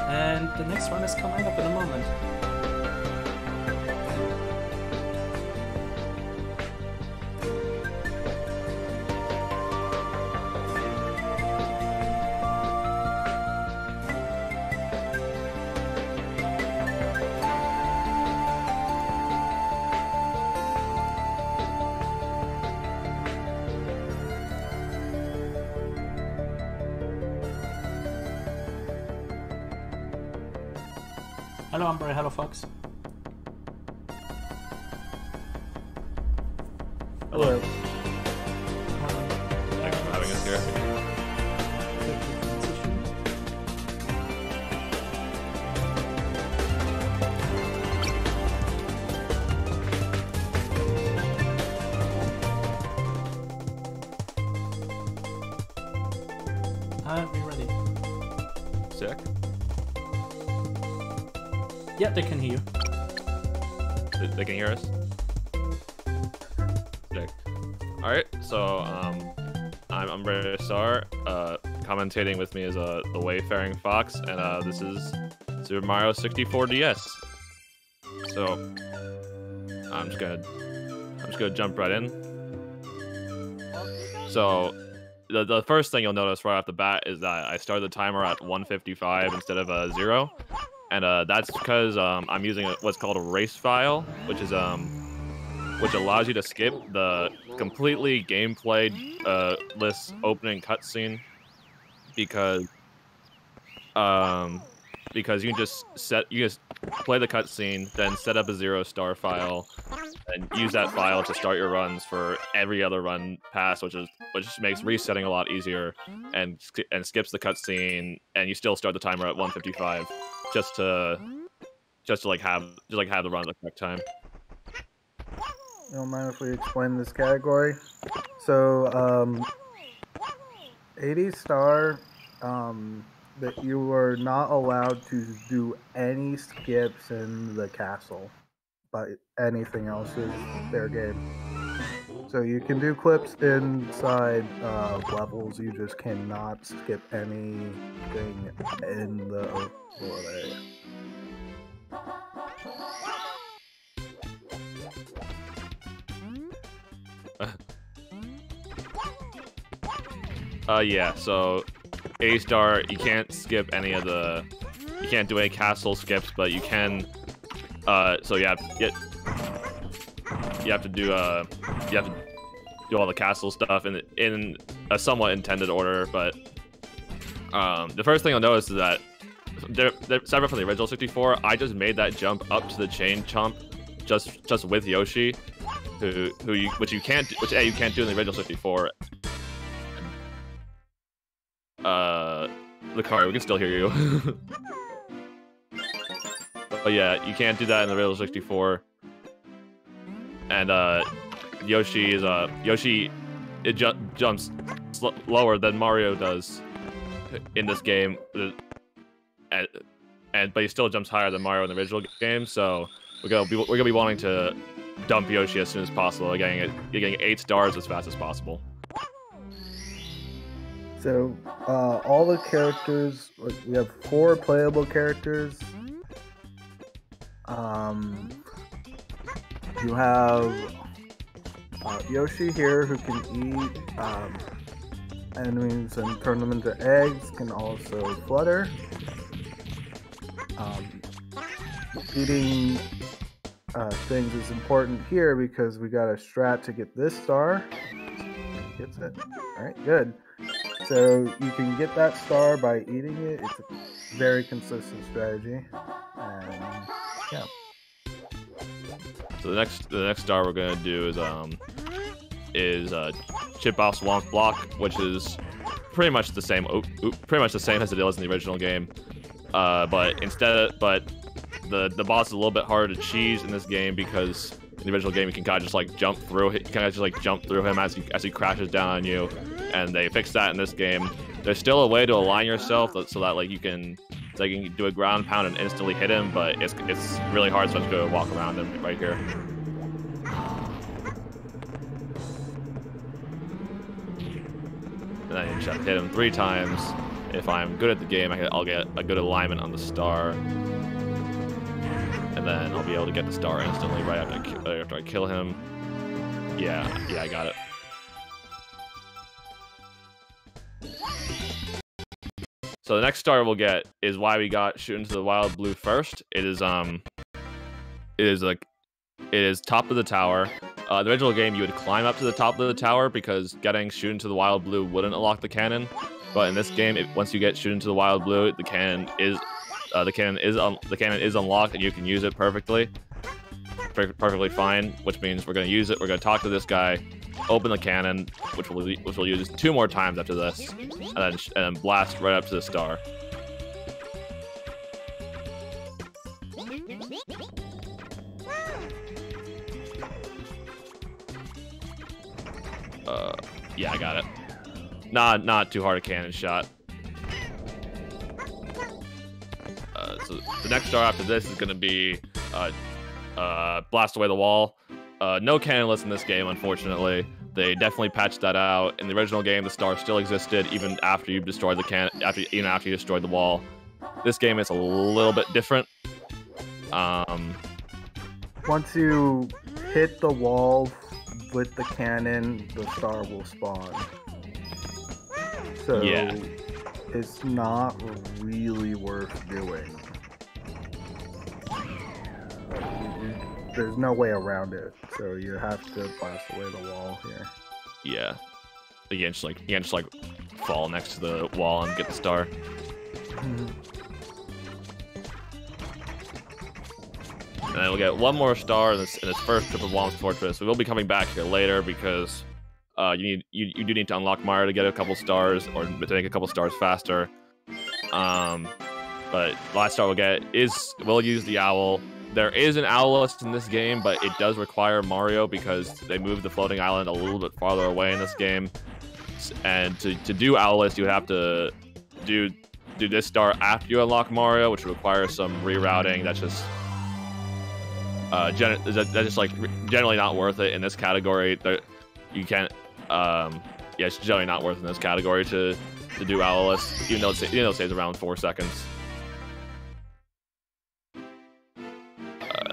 And the next one is coming up in a moment. Hello, Umbre. Hello, Fox. Hello. Thanks for having us here. Be ready. Sick. Yeah, they can hear you. They can hear us? Sick. Alright, so, I'm UmbreSR. Commentating with me is the Wayfaring Fox, and this is Super Mario 64 DS. So, I'm just gonna jump right in. So, the first thing you'll notice right off the bat is that I started the timer at 155 instead of 0. And that's because I'm using what's called a race file, which allows you to skip the completely gameplay-less opening cutscene, because you just play the cutscene, then set up a 0-star file, and use that file to start your runs for every other run past, which makes resetting a lot easier, and skips the cutscene, and you still start the timer at 155. Just to have the run at the correct time. You don't mind if we explain this category? So, 80 star, that you are not allowed to do any skips in the castle, but anything else is fair game. So you can do clips inside levels, you just cannot skip anything in the overworld area. Yeah, so 80 star, you can't skip any of you can't do any castle skips, but you can, so you have to do all the castle stuff in a somewhat intended order, but the first thing you'll notice is that separate from the original 64, I just made that jump up to the chain chomp just with Yoshi, which you can't do in the original 64. Lucario, we can still hear you. But yeah, you can't do that in the original 64. And Yoshi jumps lower than Mario does in this game, but he still jumps higher than Mario in the original game. So we're gonna be wanting to dump Yoshi as soon as possible, getting 8 stars as fast as possible. So all the characters, we have 4 playable characters. You have Yoshi here, who can eat enemies and turn them into eggs, can also flutter. Eating things is important here because we got a strat to get this star. Gets it. Alright, good. So you can get that star by eating it. It's a very consistent strategy. And yeah. So the next star we're gonna do is chip off Swamp Block, which is pretty much the same as it was in the original game. But the boss is a little bit harder to cheese in this game, because in the original game you can kind of just like jump through him as he crashes down on you, and they fixed that in this game. There's still a way to align yourself so that like you can do a ground pound and instantly hit him, but it's really hard, so I'm just gonna walk around him right here. And then you just hit him 3 times. If I'm good at the game, I'll get a good alignment on the star. And then I'll be able to get the star instantly right after I kill him. Yeah, I got it. So the next star we'll get is why we got Shoot into the Wild Blue first. It is top of the tower. The original game, you would climb up to the top of the tower because getting Shoot into the Wild Blue wouldn't unlock the cannon. But in this game, once you get Shoot into the Wild Blue, the cannon is unlocked and you can use it perfectly fine. Which means we're gonna use it. We're gonna talk to this guy, open the cannon, which we'll use 2 more times after this, and then blast right up to the star. Yeah, I got it. Not too hard a cannon shot. So the next star after this is gonna be blast away the wall. No cannonless in this game, unfortunately. They definitely patched that out. In the original game, the star still existed even after you destroyed the after you destroyed the wall. This game is a little bit different. Once you hit the wall with the cannon, the star will spawn. So yeah, it's not really worth doing. There's no way around it, so you have to blast away the wall here. Yeah, you can't just like fall next to the wall and get the star. And then we'll get 1 more star in this first trip of Wom's Fortress. We will be coming back here later because you do need to unlock Mario to get a couple stars or to make a couple stars faster. But last star we'll get we'll use the owl. There is an owlless in this game, but it does require Mario because they moved the floating island a little bit farther away in this game. And to do owlless, you would have to do this star after you unlock Mario, which requires some rerouting. That's just like generally not worth it in this category. You can't. Yeah, it's generally not worth it in this category to do owlless, even though it stays around 4 seconds.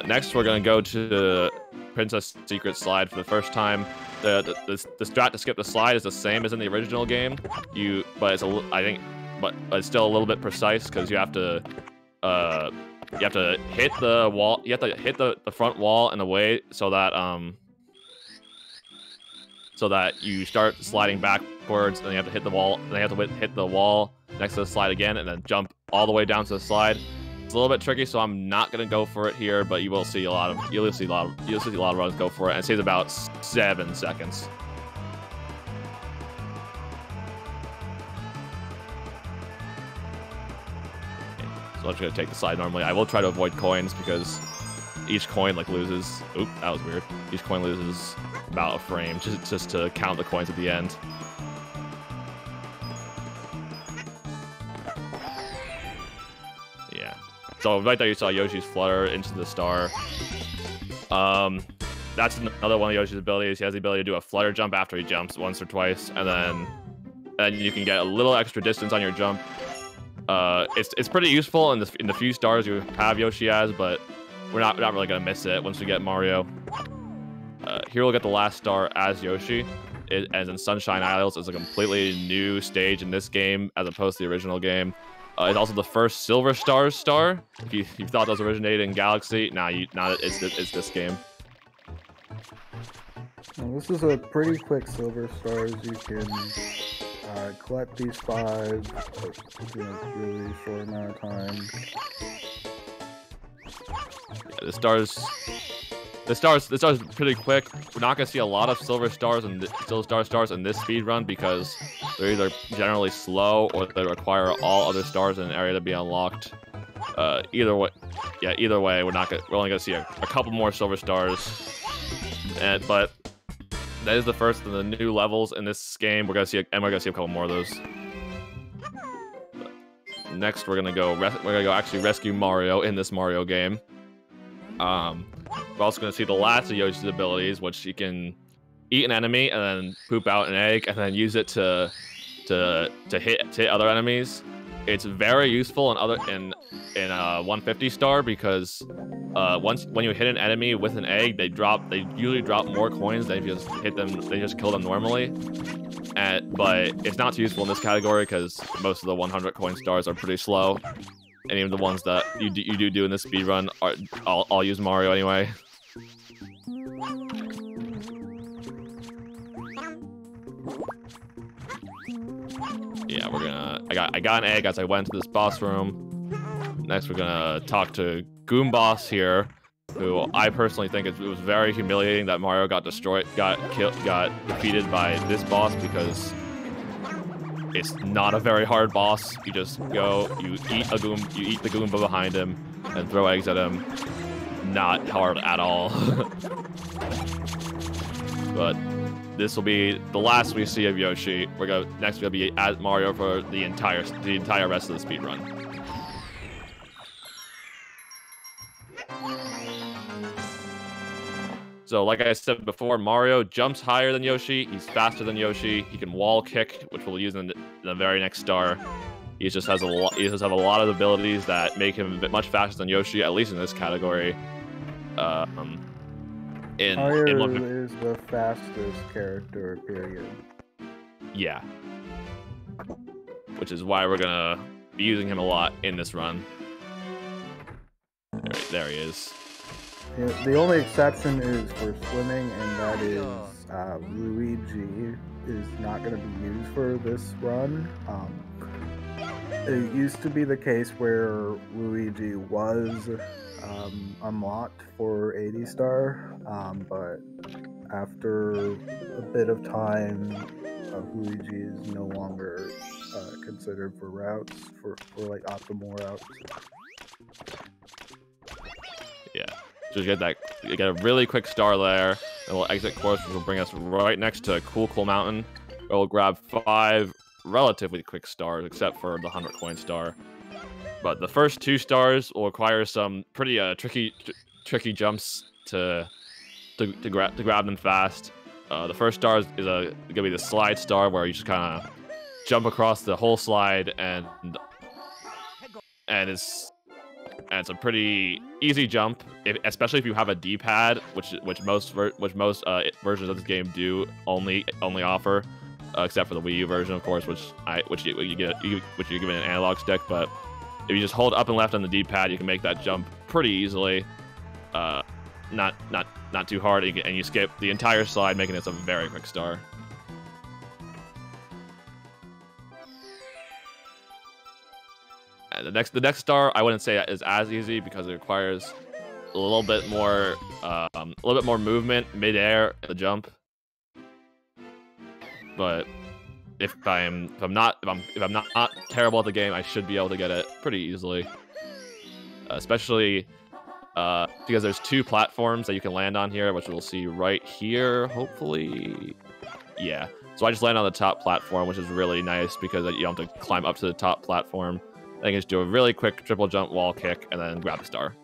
Next, we're going to go to Princess Secret Slide for the first time. The strat to skip the slide is the same as in the original game. But it's still a little bit precise because you have to hit the wall. You have to hit the front wall in a way so that you start sliding backwards, and you have to hit the wall. Then you have to hit the wall next to the slide again, and then jump all the way down to the slide. It's a little bit tricky, so I'm not gonna go for it here. But you will see a lot of runs go for it, and it saves about 7 seconds. So I'm just gonna take the slide normally. I will try to avoid coins because each coin loses. Oop, that was weird. Each coin loses about a frame just to count the coins at the end. Yeah. So right there you saw Yoshi's flutter into the star. That's another one of Yoshi's abilities. He has the ability to do a flutter jump after he jumps once or twice, and then you can get a little extra distance on your jump. It's pretty useful in the few stars you have Yoshi as, but we're not really gonna miss it once we get Mario. Here we'll get the last star as Yoshi. As in Sunshine Isles is a completely new stage in this game as opposed to the original game. It's also the first Silver Stars star. If you thought those originated in Galaxy, it's this game. Well, this is a pretty quick Silver Stars. You can collect these 5 in a really short amount of time. Yeah, the stars pretty quick. We're not gonna see a lot of Silver Stars and stars in this speed run because they're either generally slow or they require all other stars in an area to be unlocked. Either way, we're only gonna see a couple more Silver Stars, but that is the first of the new levels in this game. We're gonna see a couple more of those. next we're gonna go actually rescue Mario in this Mario game. We're also gonna see the last of Yoshi's abilities, which he can eat an enemy and then poop out an egg and then use it to hit other enemies. It's very useful in 150 star because when you hit an enemy with an egg, they usually drop more coins than if you just hit them. They just kill them normally. But it's not too useful in this category because most of the 100 coin stars are pretty slow. And even the ones that you do in this speedrun are I'll use Mario anyway. Yeah, I got an egg as I went to this boss room. Next, we're gonna talk to Goom Boss here, who I personally think it was very humiliating that Mario got defeated by this boss because it's not a very hard boss. You just go, you eat the Goomba behind him, and throw eggs at him. Not hard at all. But this will be the last we see of Yoshi. Next we'll be at Mario for the entire rest of the speedrun. So like I said before, Mario jumps higher than Yoshi. He's faster than Yoshi. He can wall kick, which we'll use in the very next star. He just has a lot of abilities that make him a bit much faster than Yoshi, at least in this category. Mario is the fastest character, period. Yeah. Which is why we're gonna be using him a lot in this run. There he is. Yeah, the only exception is for swimming, and that is Luigi is not going to be used for this run. It used to be the case where Luigi was unlocked for 80 star, but after a bit of time, Luigi is no longer considered for routes, for like optimal routes. Yeah. So you get a really quick star there, and we'll exit course, which will bring us right next to Cool Mountain, where we'll grab 5 relatively quick stars, except for the 100 coin star. But the first 2 stars will require some pretty tricky jumps to grab them fast. The first star is gonna be the slide star, where you just kind of jump across the whole slide, and it's a pretty easy jump, especially if you have a D-pad, which most versions of this game do only offer, except for the Wii U version, of course, which you get an analog stick. But if you just hold up and left on the D-pad, you can make that jump pretty easily. Not too hard, and you skip the entire slide, making this a very quick star. And the next star, I wouldn't say is as easy because it requires a little bit more movement mid-air in the jump. But if I'm not terrible at the game, I should be able to get it pretty easily. Especially because there's 2 platforms that you can land on here, which we'll see right here, hopefully. Yeah. So I just land on the top platform, which is really nice because you don't have to climb up to the top platform. I can just do a really quick triple jump wall kick and then grab a star.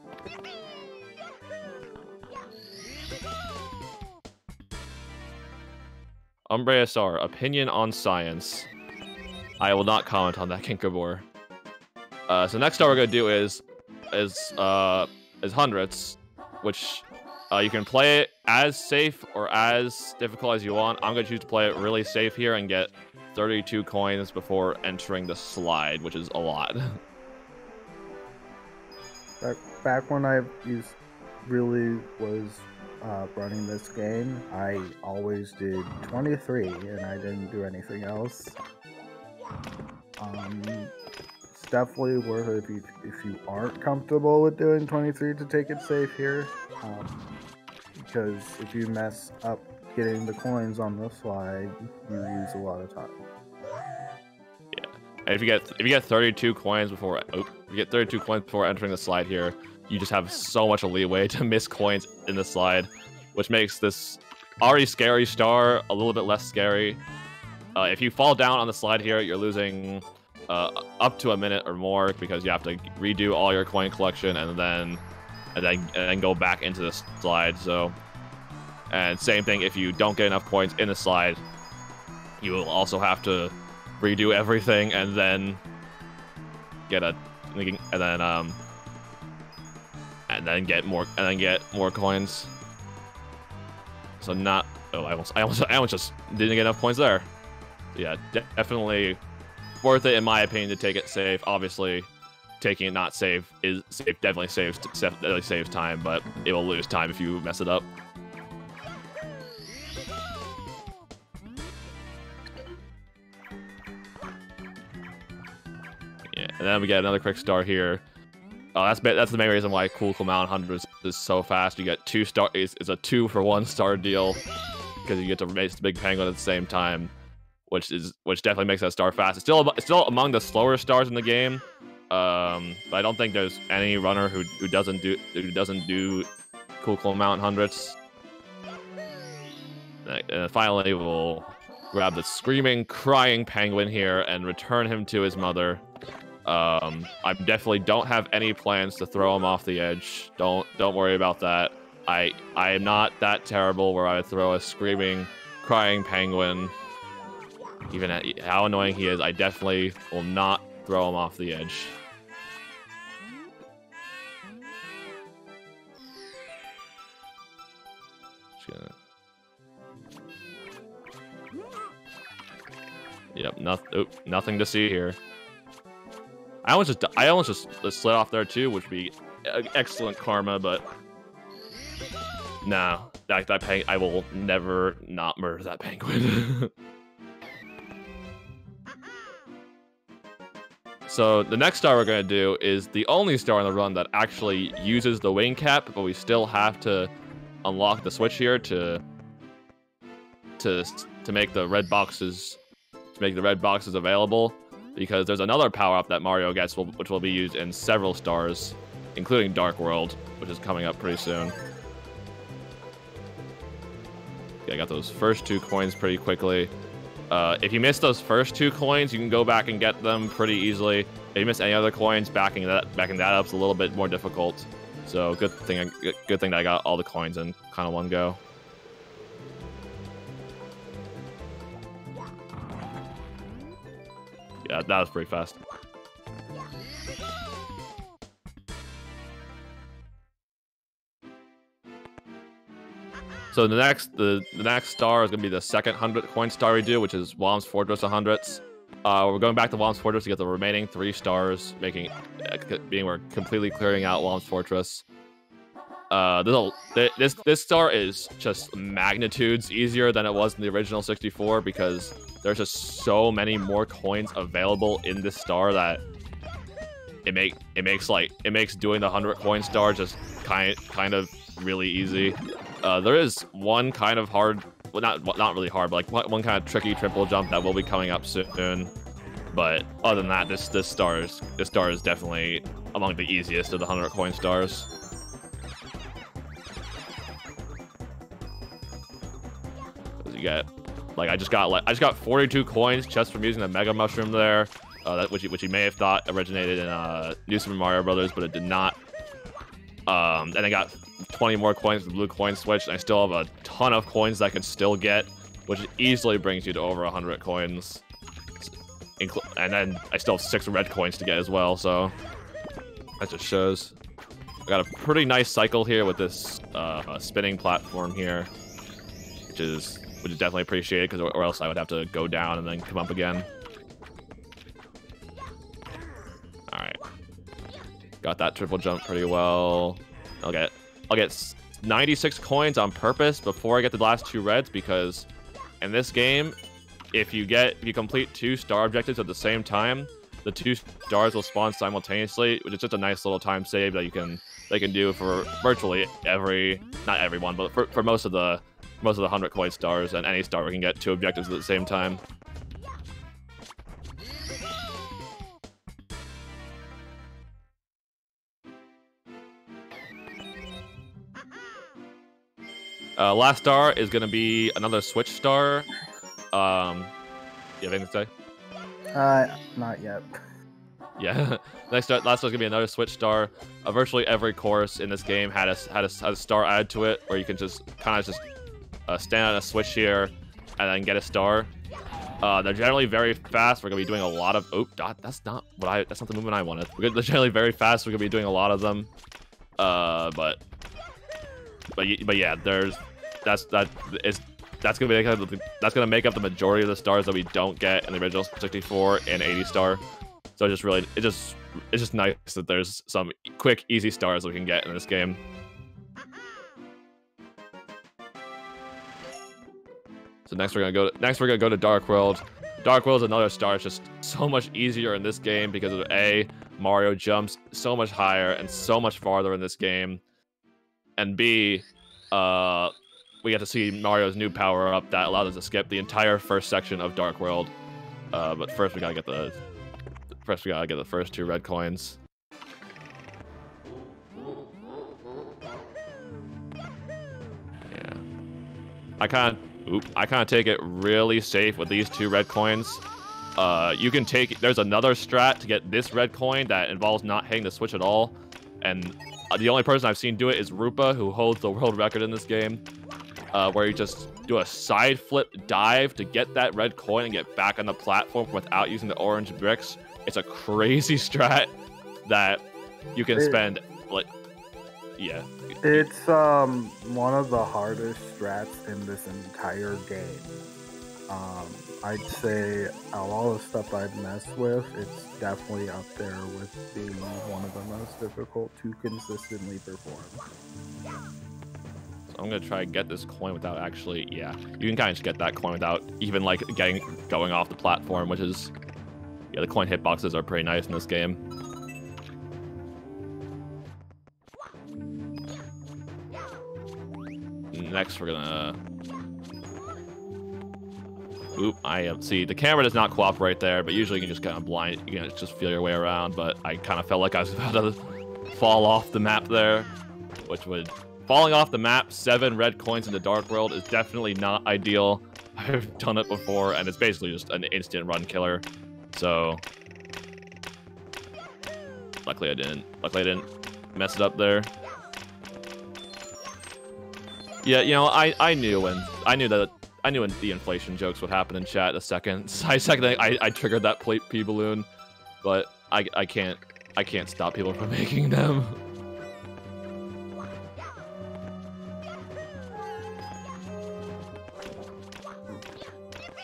UmbreSR, opinion on science. I will not comment on that, Kinkabor. So next star we're gonna do is hundreds, which you can play it as safe or as difficult as you want. I'm gonna choose to play it really safe here and get 32 coins before entering the slide, which is a lot. Back when I really was running this game, I always did 23, and I didn't do anything else. It's definitely worth it if you aren't comfortable with doing 23 to take it safe here, because if you mess up getting the coins on the slide, you use a lot of time. Yeah, and if you get 32 coins before entering the slide here, you just have so much leeway to miss coins in the slide, which makes this already scary star a little bit less scary. If you fall down on the slide here, you're losing up to a minute or more because you have to redo all your coin collection and then go back into the slide. So, and same thing if you don't get enough coins in the slide, you will also have to redo everything and then get get more coins. So not I almost just didn't get enough points there. So yeah, definitely worth it in my opinion to take it safe. Obviously, taking it not safe definitely saves time, but it will lose time if you mess it up. Yeah, and then we get another quick star here. That's the main reason why Cool Mountain 100 is so fast. You get 2 star. It's a 2-for-1 star deal because you get to race the big penguin at the same time, which definitely makes that star fast. It's still among the slower stars in the game, but I don't think there's any runner who doesn't do Cool Mountain 100s. And finally, we'll grab the screaming, crying penguin here and return him to his mother. I definitely don't have any plans to throw him off the edge. Don't worry about that. I am not that terrible where I would throw a screaming, crying penguin. Even at how annoying he is, I definitely will not throw him off the edge. Yep, nothing to see here. I almost just slid off there too, which would be excellent karma, but no, I will never not murder that penguin. So the next star we're gonna do is the only star in the run that actually uses the wing cap, but we still have to unlock the switch here to make the red boxes available. Because there's another power-up that Mario gets, which will be used in several stars, including Dark World, which is coming up pretty soon. Okay, I got those first 2 coins pretty quickly. If you miss those first 2 coins, you can go back and get them pretty easily. If you miss any other coins, backing that up is a little bit more difficult. So good thing that I got all the coins in kind of one go. Yeah, that was pretty fast. So the next star is gonna be the second 100 coin star we do, which is Whomp's Fortress 100s. We're going back to Whomp's Fortress to get the remaining 3 stars, we're completely clearing out Whomp's Fortress. This star is just magnitudes easier than it was in the original 64 because there's just so many more coins available in this star that it makes doing the 100 coin star just kind of really easy. There is one kind of hard, well, not really hard, but like one kind of tricky triple jump that will be coming up soon. But other than that, this star is definitely among the easiest of the 100 coin stars. You get, like, I just got 42 coins just from using the Mega Mushroom there, which you may have thought originated in New Super Mario Brothers, but it did not. And I got 20 more coins with the blue coin switch, and I still have a ton of coins that I can still get, which easily brings you to over 100 coins. And then I still have 6 red coins to get as well, so that just shows. I got a pretty nice cycle here with this spinning platform here, which is definitely appreciated, because or else I would have to go down and then come up again. All right, got that triple jump pretty well. I'll get 96 coins on purpose before I get the last 2 reds, because in this game, if you complete 2 star objectives at the same time, the 2 stars will spawn simultaneously, which is just a nice little time save that they can do for virtually not everyone, but for most of the 100 coin stars, and any star we can get 2 objectives at the same time. Last star is going to be another switch star. You have anything to say? Not yet. Yeah, last one's gonna be another Switch Star. Virtually every course in this game had a star added to it, or you can just kind of stand on a switch here and then get a star. They're generally very fast. We're gonna be doing a lot of. Oh, that's not the movement I wanted. They're generally very fast. We're gonna be doing a lot of them. But yeah, that's gonna make up the majority of the stars that we don't get in the original 64 and 80 Star. So it's just nice that there's some quick, easy stars we can get in this game. So next we're gonna go to Dark World. Dark World's another star. It's just so much easier in this game because of A, Mario jumps so much higher and so much farther in this game, and B, we get to see Mario's new power up that allows us to skip the entire first section of Dark World. But first we gotta get the first 2 red coins. Yeah. I kind of take it really safe with these 2 red coins. You can there's another strat to get this red coin that involves not hitting the switch at all. And the only person I've seen do it is Rupa, who holds the world record in this game. Where you just do a side flip dive to get that red coin and get back on the platform without using the orange bricks. It's a crazy strat that you can spend, like, yeah. It's one of the hardest strats in this entire game. I'd say of all the stuff I've messed with, it's definitely up there with being one of the most difficult to consistently perform. So I'm gonna try to get this coin without actually, yeah. You can kind of just get that coin without even like going off the platform, which is, yeah, the coin hitboxes are pretty nice in this game. Next, we're gonna. Oop! See, the camera does not cooperate there, but usually you can just kind of you can just feel your way around. But I kind of felt like I was about to fall off the map there, which would falling off the map 7 red coins in the Dark World is definitely not ideal. I've done it before, and it's basically just an instant run killer. So, luckily I didn't mess it up there. Yeah, you know, I knew when the inflation jokes would happen in chat the second I triggered that P balloon, but I can't stop people from making them.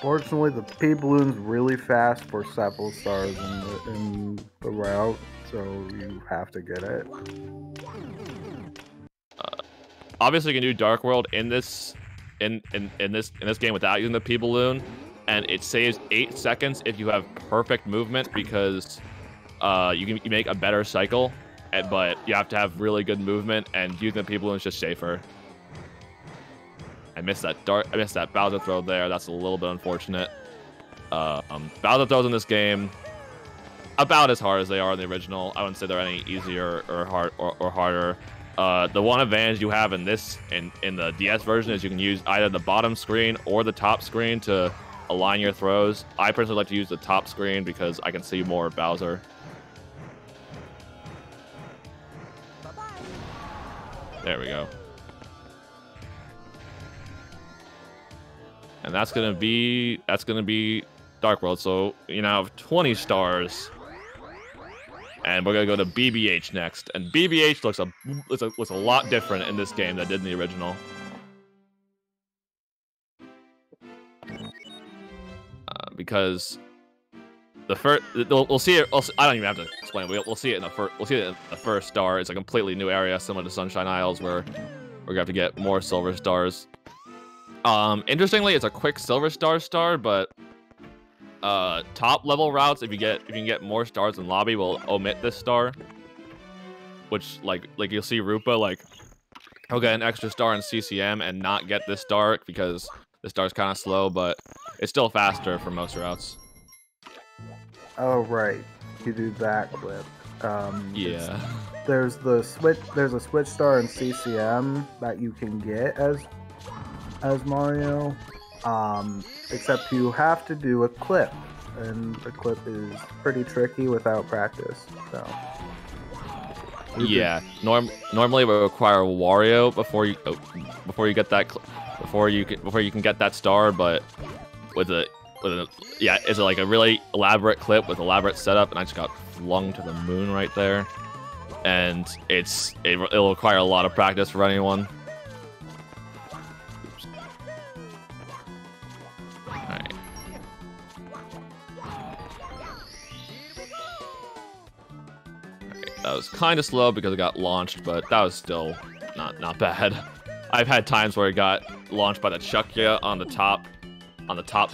Fortunately, the P balloon's really fast for several stars in the route, so you have to get it. Obviously, you can do Dark World in this game without using the P balloon, and it saves 8 seconds if you have perfect movement because you make a better cycle, but you have to have really good movement, and using the P balloon is just safer. I missed that Bowser throw there. That's a little bit unfortunate. Bowser throws in this game about as hard as they are in the original. I wouldn't say they're any easier or harder. The one advantage you have in the DS version is you can use either the bottom screen or the top screen to align your throws. I personally like to use the top screen because I can see more of Bowser. There we go. And that's gonna be Dark World. So you now have 20 stars. And we're gonna go to BBH next, and BBH looks a lot different in this game than it did in the original. Because the first, we'll see it. I don't even have to explain. We'll see it in the first. We'll see it in the first star. It's a completely new area, similar to Sunshine Isles, where we're gonna have to get more silver stars. Interestingly, it's a quick silver star, but top level routes, if you can get more stars in lobby, will omit this star, which like you'll see Rupa, like, he'll get an extra star in CCM and not get this star because the star's kind of slow, but it's still faster for most routes. Oh right, you do that clip. Yeah, there's a switch star in CCM that you can get as Mario, except you have to do a clip. and the clip is pretty tricky without practice. So Yeah, normally it would require Wario before you get that before you can get that star, but with a yeah, it's like a really elaborate clip with elaborate setup, and I just got flung to the moon right there, and it'll require a lot of practice for anyone. Oops. All right. That was kind of slow because it got launched, but that was still not bad. I've had times where it got launched by the Chuckya on the top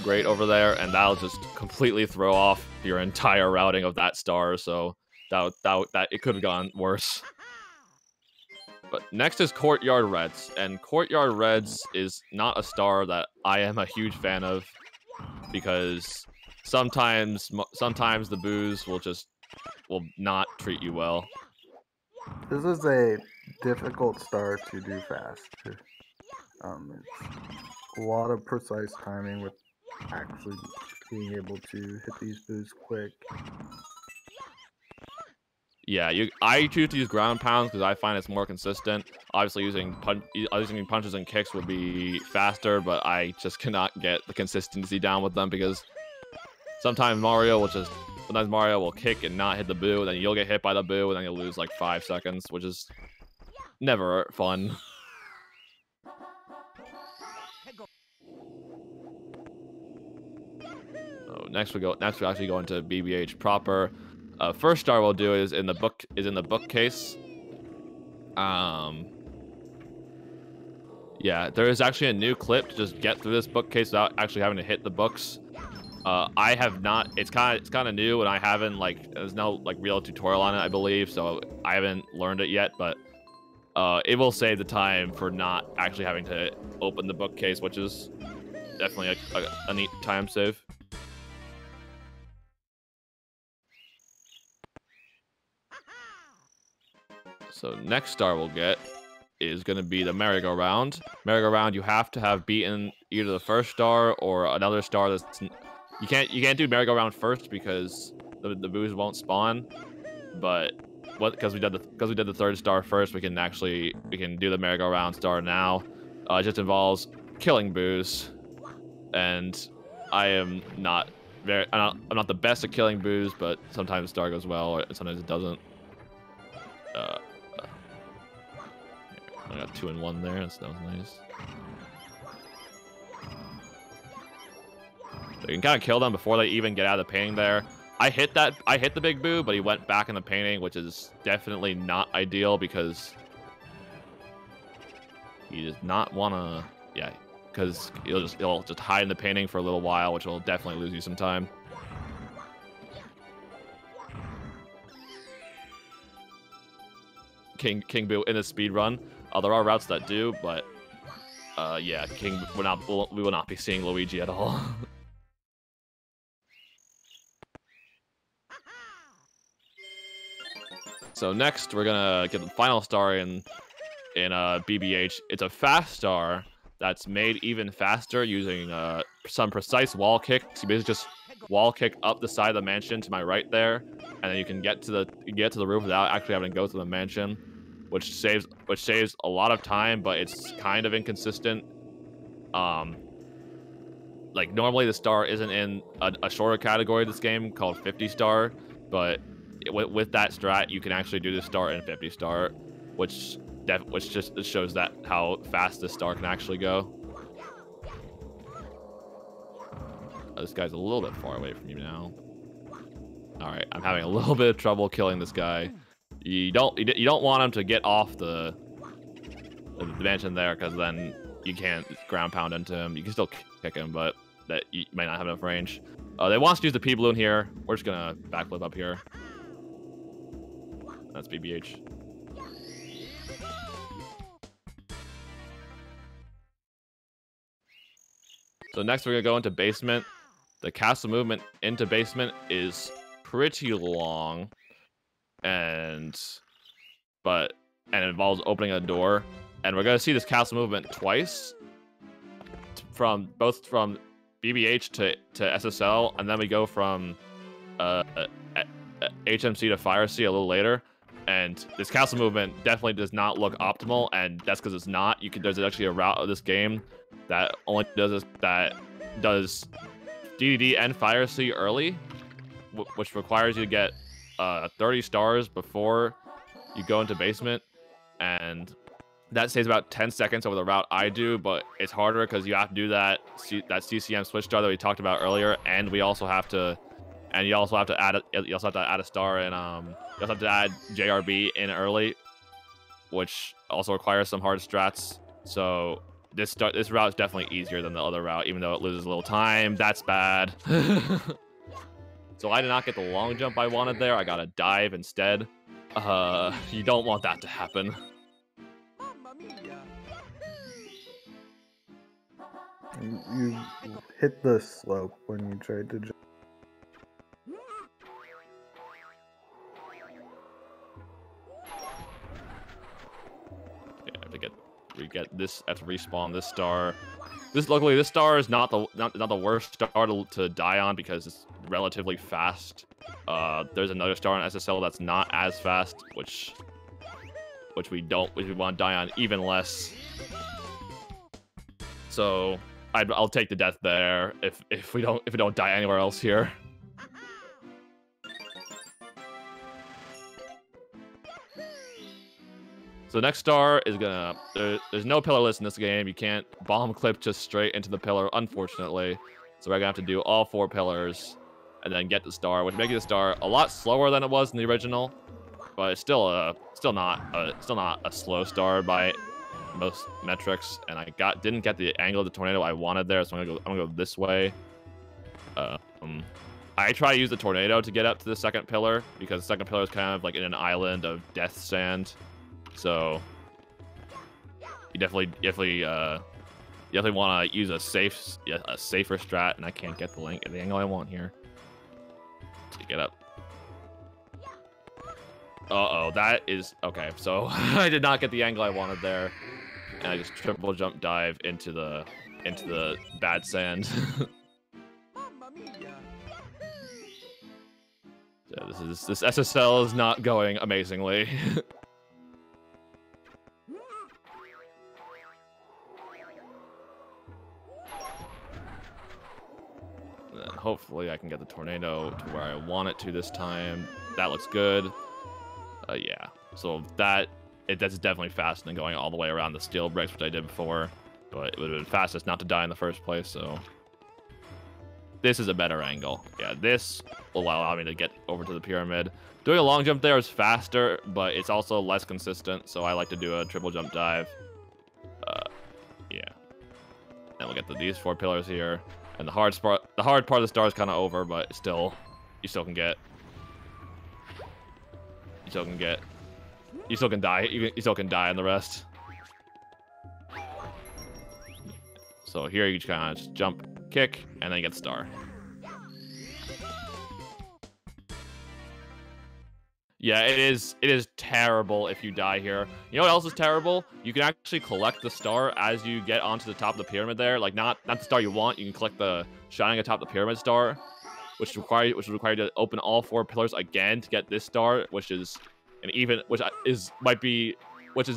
grate over there, and that'll just completely throw off your entire routing of that star. So that it could have gone worse. But next is Courtyard Reds, and Courtyard Reds is not a star that I am a huge fan of because sometimes the boos will not treat you well. this is a difficult star to do fast. It's a lot of precise timing with actually being able to hit these boos quick. Yeah, I choose to use ground pounds because I find it's more consistent. Obviously, using punches and kicks would be faster, but I just cannot get the consistency down with them because sometimes Mario will kick and not hit the boo, then you'll get hit by the boo, and then you'll lose like 5 seconds, which is never fun. So next we actually go into BBH proper. First star we'll do is in the bookcase. Yeah, there is actually a new clip to just get through this bookcase without actually having to hit the books. I have not. It's kind of new, and I haven't there's no real tutorial on it, I believe, so I haven't learned it yet. But it will save the time for not actually having to open the bookcase, which is definitely a neat time save. So next star we'll get is going to be the merry-go-round. Merry-go-round, you have to have beaten either the first star or another star that's... You can't do merry-go-round first because the boos won't spawn. But because we did the third star first, we can do the merry-go-round star now. It just involves killing boos, and I'm not the best at killing boos, but sometimes the star goes well, and sometimes it doesn't. I got 2 in 1 there. That was nice. So you can kind of kill them before they even get out of the painting there. I hit the big boo, but he went back in the painting, which is definitely not ideal because he does not want to, yeah, because he'll just hide in the painting for a little while, which will definitely lose you some time. King Boo in a speed run. There are routes that do, but yeah, we will not be seeing Luigi at all. So next, we're gonna get the final star in BBH. It's a fast star that's made even faster using some precise wall kicks. You basically just wall kick up the side of the mansion to my right there, and then you can get to the roof without actually having to go through the mansion, which saves a lot of time, but it's kind of inconsistent. Like normally the star isn't in a shorter category of this game called 50 star, but with that strat you can actually do the star in 50 star, which just shows that how fast this star can actually go. This guy's a little bit far away from you now. All right, I'm having a little bit of trouble killing this guy. You don't want him to get off the mansion there, because then you can't ground pound into him. You can still kick him, but that you might not have enough range. They want us to use the P balloon here. We're just gonna backflip up here. That's BBH. So next we're gonna go into basement. The castle movement into basement is pretty long, and it involves opening a door. And we're gonna see this castle movement twice, both from BBH to SSL, and then we go from HMC to Fire Sea a little later. And this castle movement definitely does not look optimal, and that's because it's not. There's actually a route of this game that only does DDD and Fire Sea early, which requires you to get 30 stars before you go into basement, and that saves about 10 seconds over the route I do, but it's harder because you have to do that CCM switch star that we talked about earlier, and you also have to add a star, and you also have to add JRB in early, which also requires some hard strats. So this route is definitely easier than the other route, even though it loses a little time. That's bad. So I did not get the long jump I wanted there. I got a dive instead. You don't want that to happen. You hit the slope when you tried to jump. Yeah, I have to respawn this star. Luckily, this star is not the worst star to die on because it's relatively fast. There's another star on SSL that's not as fast, which we want to die on even less. So I'll take the death there if we don't die anywhere else here. So the next star is there's no pillarless in this game. You can't bomb clip just straight into the pillar, unfortunately. So we're gonna have to do all 4 pillars and then get the star, which makes the star a lot slower than it was in the original, but it's still not a slow star by most metrics. And I didn't get the angle of the tornado I wanted there, so I'm gonna go this way. I try to use the tornado to get up to the second pillar because the second pillar is kind of like in an island of death sand. So you definitely want to use a safer strat, and I can't get the angle I want here to get up. That is okay. So I did not get the angle I wanted there, and I just triple jump dive into the bad sand. Yeah, this SSL is not going amazingly. Hopefully I can get the tornado to where I want it to this time. That looks good. Yeah. So that's definitely faster than going all the way around the steel bricks, which I did before. But it would have been fastest not to die in the first place, so... This is a better angle. Yeah, this will allow me to get over to the pyramid. Doing a long jump there is faster, but it's also less consistent, so I like to do a triple jump dive. Yeah. And we'll get these 4 pillars here. And the hard part of the star is kind of over, but still, you still can die. You still can die in the rest. So here you just kind of just jump, kick, and then get the star. Yeah, it is terrible if you die here. You know what else is terrible? You can actually collect the star as you get onto the top of the pyramid there. Like, not the star you want. You can collect the shining atop the pyramid star, which require you to open all 4 pillars again to get this star, which is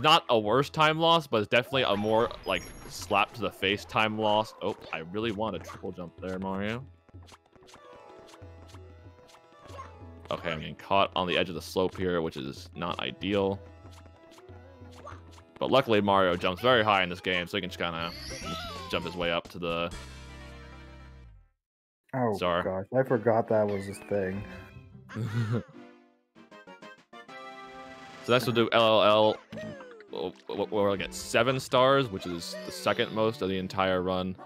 not a worse time loss, but it's definitely a more like slap to the face time loss. Oh, I really want a triple jump there, Mario. Okay, I'm getting caught on the edge of the slope here, which is not ideal. But luckily, Mario jumps very high in this game, so he can just kind of jump his way up to the star. Gosh, I forgot that was a thing. So next we'll do LLL. We'll get 7 stars, which is the second most of the entire run.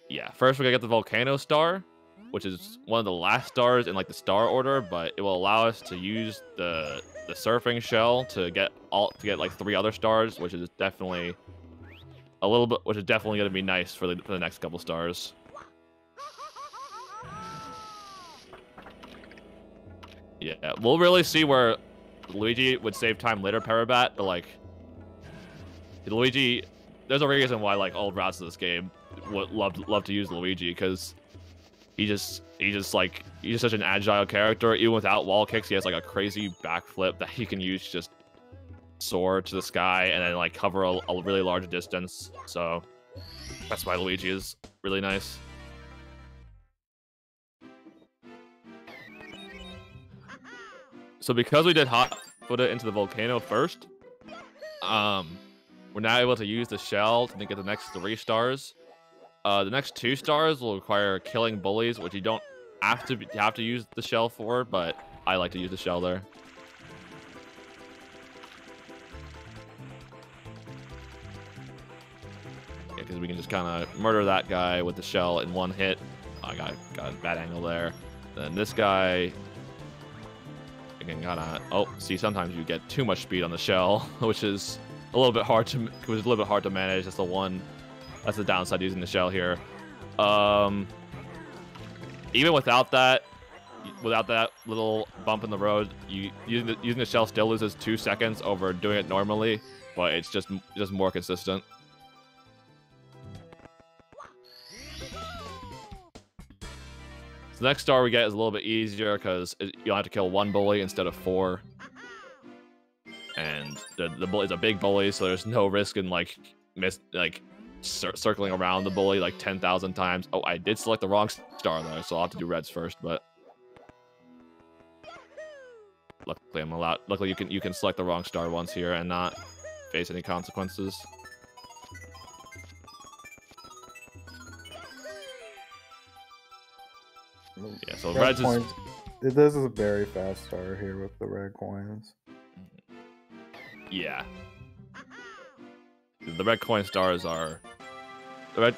Yeah, first we're gonna get the Volcano Star, which is one of the last stars in like the star order, but it will allow us to use the surfing shell to get like 3 other stars, which is definitely gonna be nice for the next couple stars. Yeah, we'll really see where Luigi would save time later, Parabat, but like Luigi, there's a reason why like old routes of this game would love to use Luigi because he's just such an agile character. Even without wall kicks, he has like a crazy backflip that he can use to just soar to the sky and then like cover a really large distance. So that's why Luigi is really nice. So because we did hot foot it into the volcano first, we're now able to use the shell to get the next 3 stars. The next 2 stars will require killing bullies, which you don't have to use the shell for, but I like to use the shell there. Yeah, because we can just kind of murder that guy with the shell in 1 hit. I got a bad angle there. Then this guy. Can kind of see sometimes you get too much speed on the shell, which is a little bit hard to manage. That's the downside using the shell here. Even without that little bump in the road, using the shell still loses 2 seconds over doing it normally, but it's just more consistent. The next star we get is a little bit easier because you'll have to kill 1 bully instead of 4. And the bully is a big bully, so there's no risk in circling around the bully like 10,000 times. Oh, I did select the wrong star though, so I'll have to do reds first. But luckily I'm allowed. Luckily you can select the wrong star once here and not face any consequences. Yeah, so reds points. This is a very fast star here with the red coins. Yeah. The red coin stars are the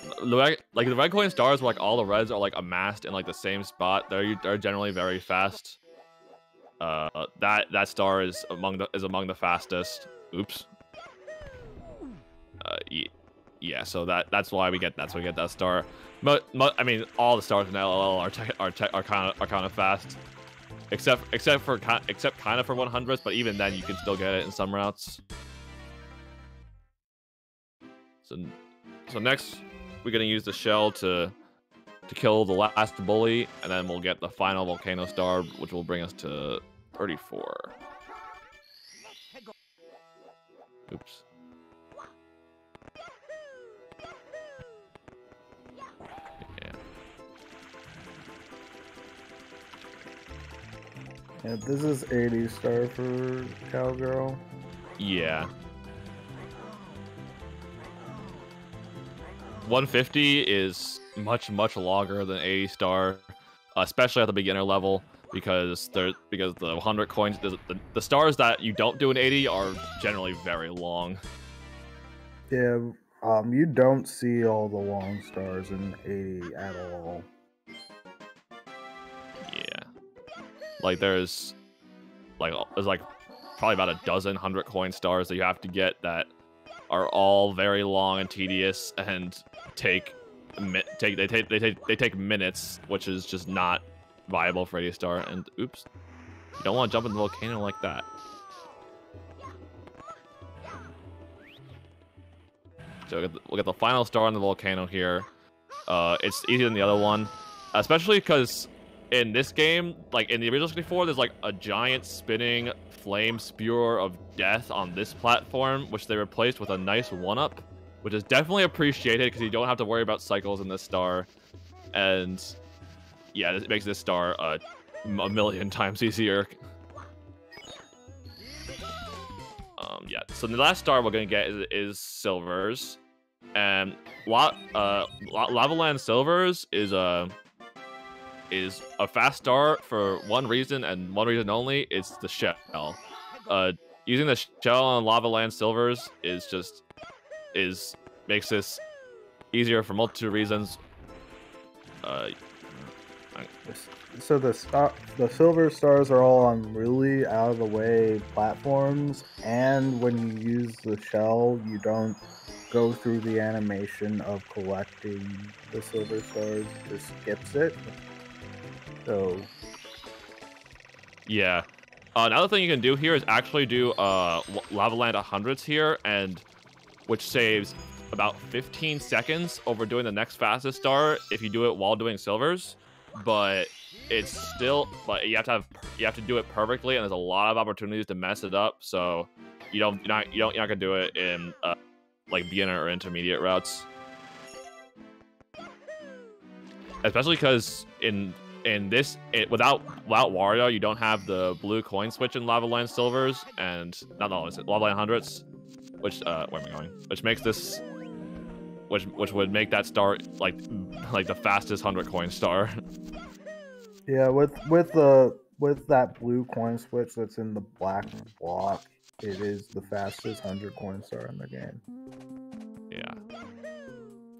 red coin stars where like all the reds are like amassed in like the same spot. They're generally very fast. That star is among the fastest. Oops. Yeah, so that's why we get that star. But I mean, all the stars in LLL are kind of fast, except kind of for 100s. But even then, you can still get it in some routes. So next, we're gonna use the shell to kill the last bully, and then we'll get the final Volcano Star, which will bring us to 34. Oops. Yeah, this is 80 star for Cowgirl. Yeah. 150 is much longer than 80 star, especially at the beginner level, because the 100 coins, the stars that you don't do in 80 are generally very long. Yeah, you don't see all the long stars in 80 at all. Yeah. Like there's probably about a dozen 100 coin stars that you have to get that are all very long and tedious and take minutes, which is just not viable for 80 star. And oops, you don't want to jump in the volcano like that. So we'll get the final star on the volcano here. It's easier than the other one, especially because in this game, like in the original 64, there's like a giant spinning flame spewer of death on this platform, which they replaced with a nice 1-up, which is definitely appreciated because you don't have to worry about cycles in this star. And yeah, this makes this star a million times easier. Yeah, so the last star we're gonna get is Silvers, and Lava Land Silvers is a fast star for one reason and one reason only. It's the shell. Using the shell on Lava Land Silvers makes this easier for multiple reasons. So the silver stars are all on really out of the way platforms, and when you use the shell, you don't go through the animation of collecting the silver stars. It just skips it. So yeah. Another thing you can do here is actually do Lava Land 100s here, and which saves about 15 seconds over doing the next fastest star if you do it while doing silvers, but it's still, but you have to do it perfectly, and there's a lot of opportunities to mess it up. So you're not gonna do it in like beginner or intermediate routes, especially because without Wario, you don't have the blue coin switch in Lava Line Silvers and Lava Line Hundreds, which where am I going? Which makes this, which would make that star like the fastest 100 coin star. Yeah, with that blue coin switch that's in the black block, it is the fastest 100 coin star in the game. Yeah.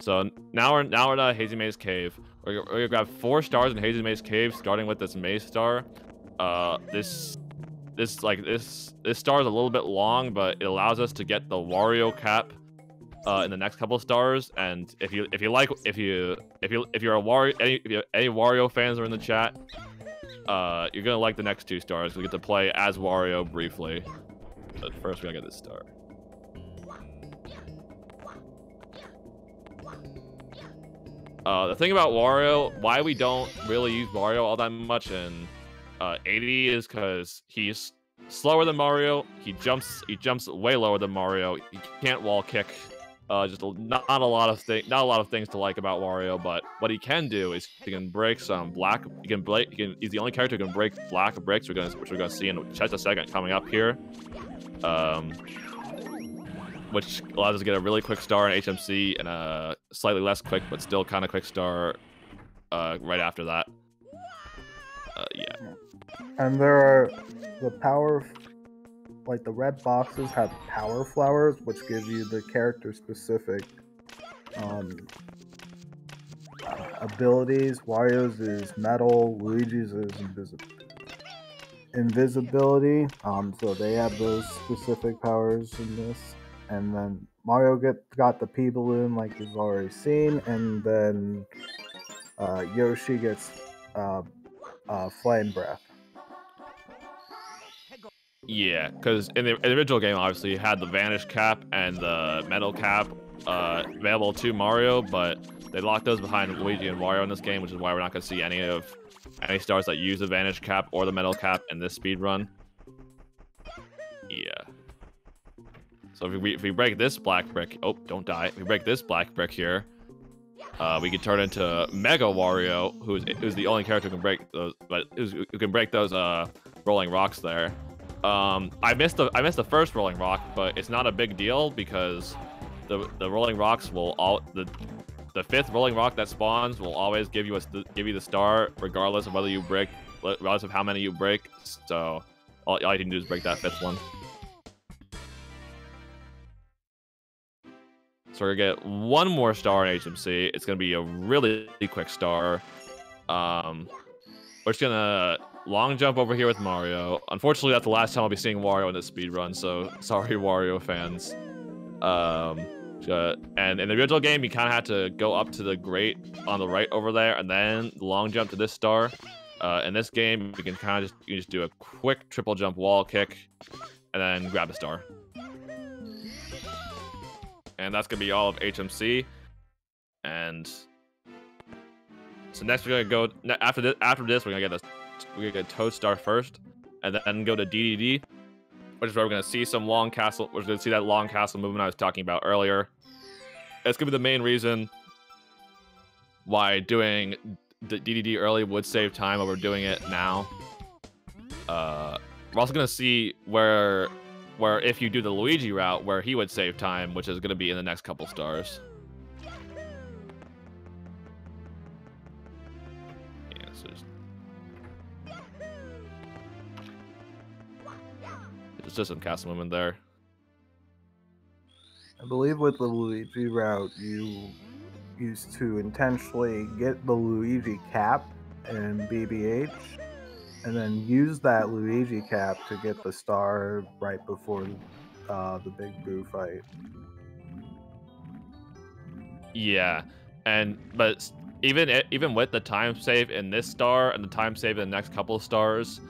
So now we're at Hazy Maze Cave. We're gonna grab 4 stars in Hazy Maze Cave, starting with this Maze Star. This star is a little bit long, but it allows us to get the Wario cap in the next couple stars. And if you're a Wario, any Wario fans are in the chat, you're gonna like the next 2 stars. We get to play as Wario briefly. But first, we gotta get this star. The thing about Wario, why we don't really use Wario all that much in 80 is because he's slower than Mario. He jumps way lower than Mario. He can't wall kick. Just not a lot of things to like about Wario. But what he can do is he can break some black. He's the only character who can break black bricks. Which we're gonna see in just a second coming up here. Which allows us to get a really quick star in HMC and a slightly less quick, but still kind of quick star right after that. Yeah. And there are the power, like the red boxes have power flowers, which give you the character-specific abilities. Wario's is metal, Luigi's is invisibility. So they have those specific powers in this. And then Mario got the P balloon, like you've already seen, and then Yoshi gets flame breath. Yeah, because in the original game, obviously, you had the Vanish cap and the Metal cap available to Mario, but they locked those behind Luigi and Wario in this game, which is why we're not going to see any stars that use the Vanish cap or the Metal cap in this speed run. Yeah. So if we break this black brick, oh, don't die. If we break this black brick here, we can turn into Mega Wario, who's the only character who can break those, who can break those rolling rocks there. I missed the first rolling rock, but it's not a big deal because the rolling rocks will the 5th rolling rock that spawns will always give you the star regardless of regardless of how many you break. So all you can do is break that 5th one. So we're gonna get 1 more star in HMC. It's gonna be a really quick star. We're just gonna long jump over here with Mario. Unfortunately, that's the last time I'll be seeing Wario in this speed run, so sorry, Wario fans. And in the original game, you kind of had to go up to the grate on the right over there, and then long jump to this star. In this game, you can just do a quick triple jump wall kick, and then grab a star. And that's gonna be all of HMC. And so next we're gonna go after this we're gonna get Toad Star first, and then go to DDD, which is where we're gonna see some long castle. We're gonna see that long castle movement I was talking about earlier. It's gonna be the main reason why doing the DDD early would save time over doing it now. We're also gonna see where if you do the Luigi route, where he would save time, which is going to be in the next couple stars. Yeah, so just some castle movement there. I believe with the Luigi route, you used to intentionally get the Luigi cap in BBH, and then use that Luigi cap to get the star right before the big Boo fight. Yeah, but even with the time save in this star and the time save in the next couple of stars,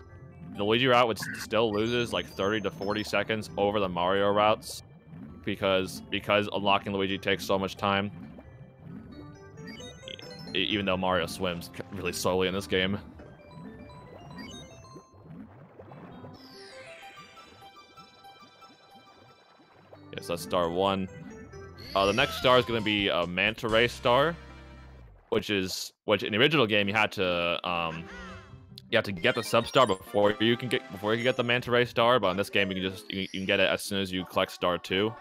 the Luigi route still loses like 30 to 40 seconds over the Mario routes. because unlocking Luigi takes so much time. Even though Mario swims really slowly in this game. Yes, that's star 1. The next star is going to be a Manta Ray Star, which in the original game you had to get the sub star before you can get the Manta Ray Star, but in this game you can get it as soon as you collect star 2,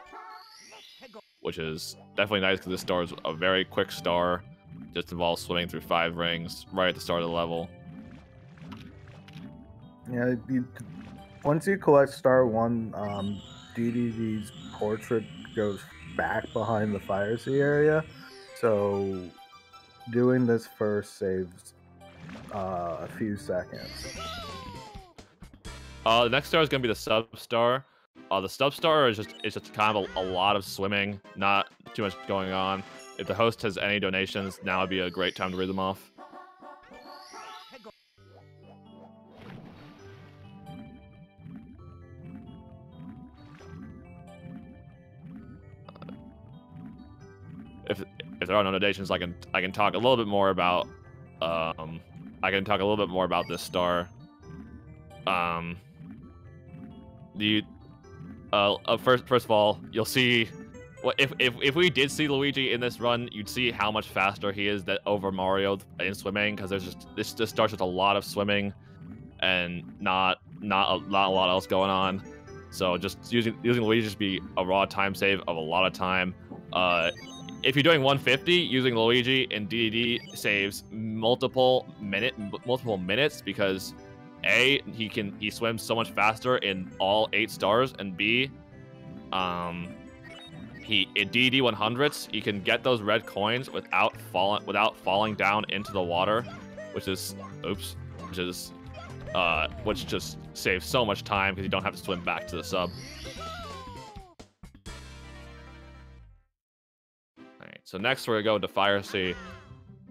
which is definitely nice because this star is a very quick star. Just involves swimming through 5 rings right at the start of the level. Yeah, once you collect star 1, DDD's portrait goes back behind the Fire Sea area, so doing this first saves a few seconds. The next star is going to be the sub star. The sub star is just kind of a lot of swimming, not too much going on. If the host has any donations, now would be a great time to read them off. If there are no donations, I can talk a little bit more about this star. First of all, you'll see. Well, if we did see Luigi in this run, you'd see how much faster he is over Mario in swimming, because there's just this starts with a lot of swimming and not a lot else going on. So just using Luigi just be a raw time save of a lot of time. If you're doing 150, using Luigi in DDD saves multiple minutes, because A, he swims so much faster in all 8 stars, and B, in DD 100s, you can get those red coins without falling down into the water, which just saves so much time because you don't have to swim back to the sub. Alright, so next we're going to Fire Sea.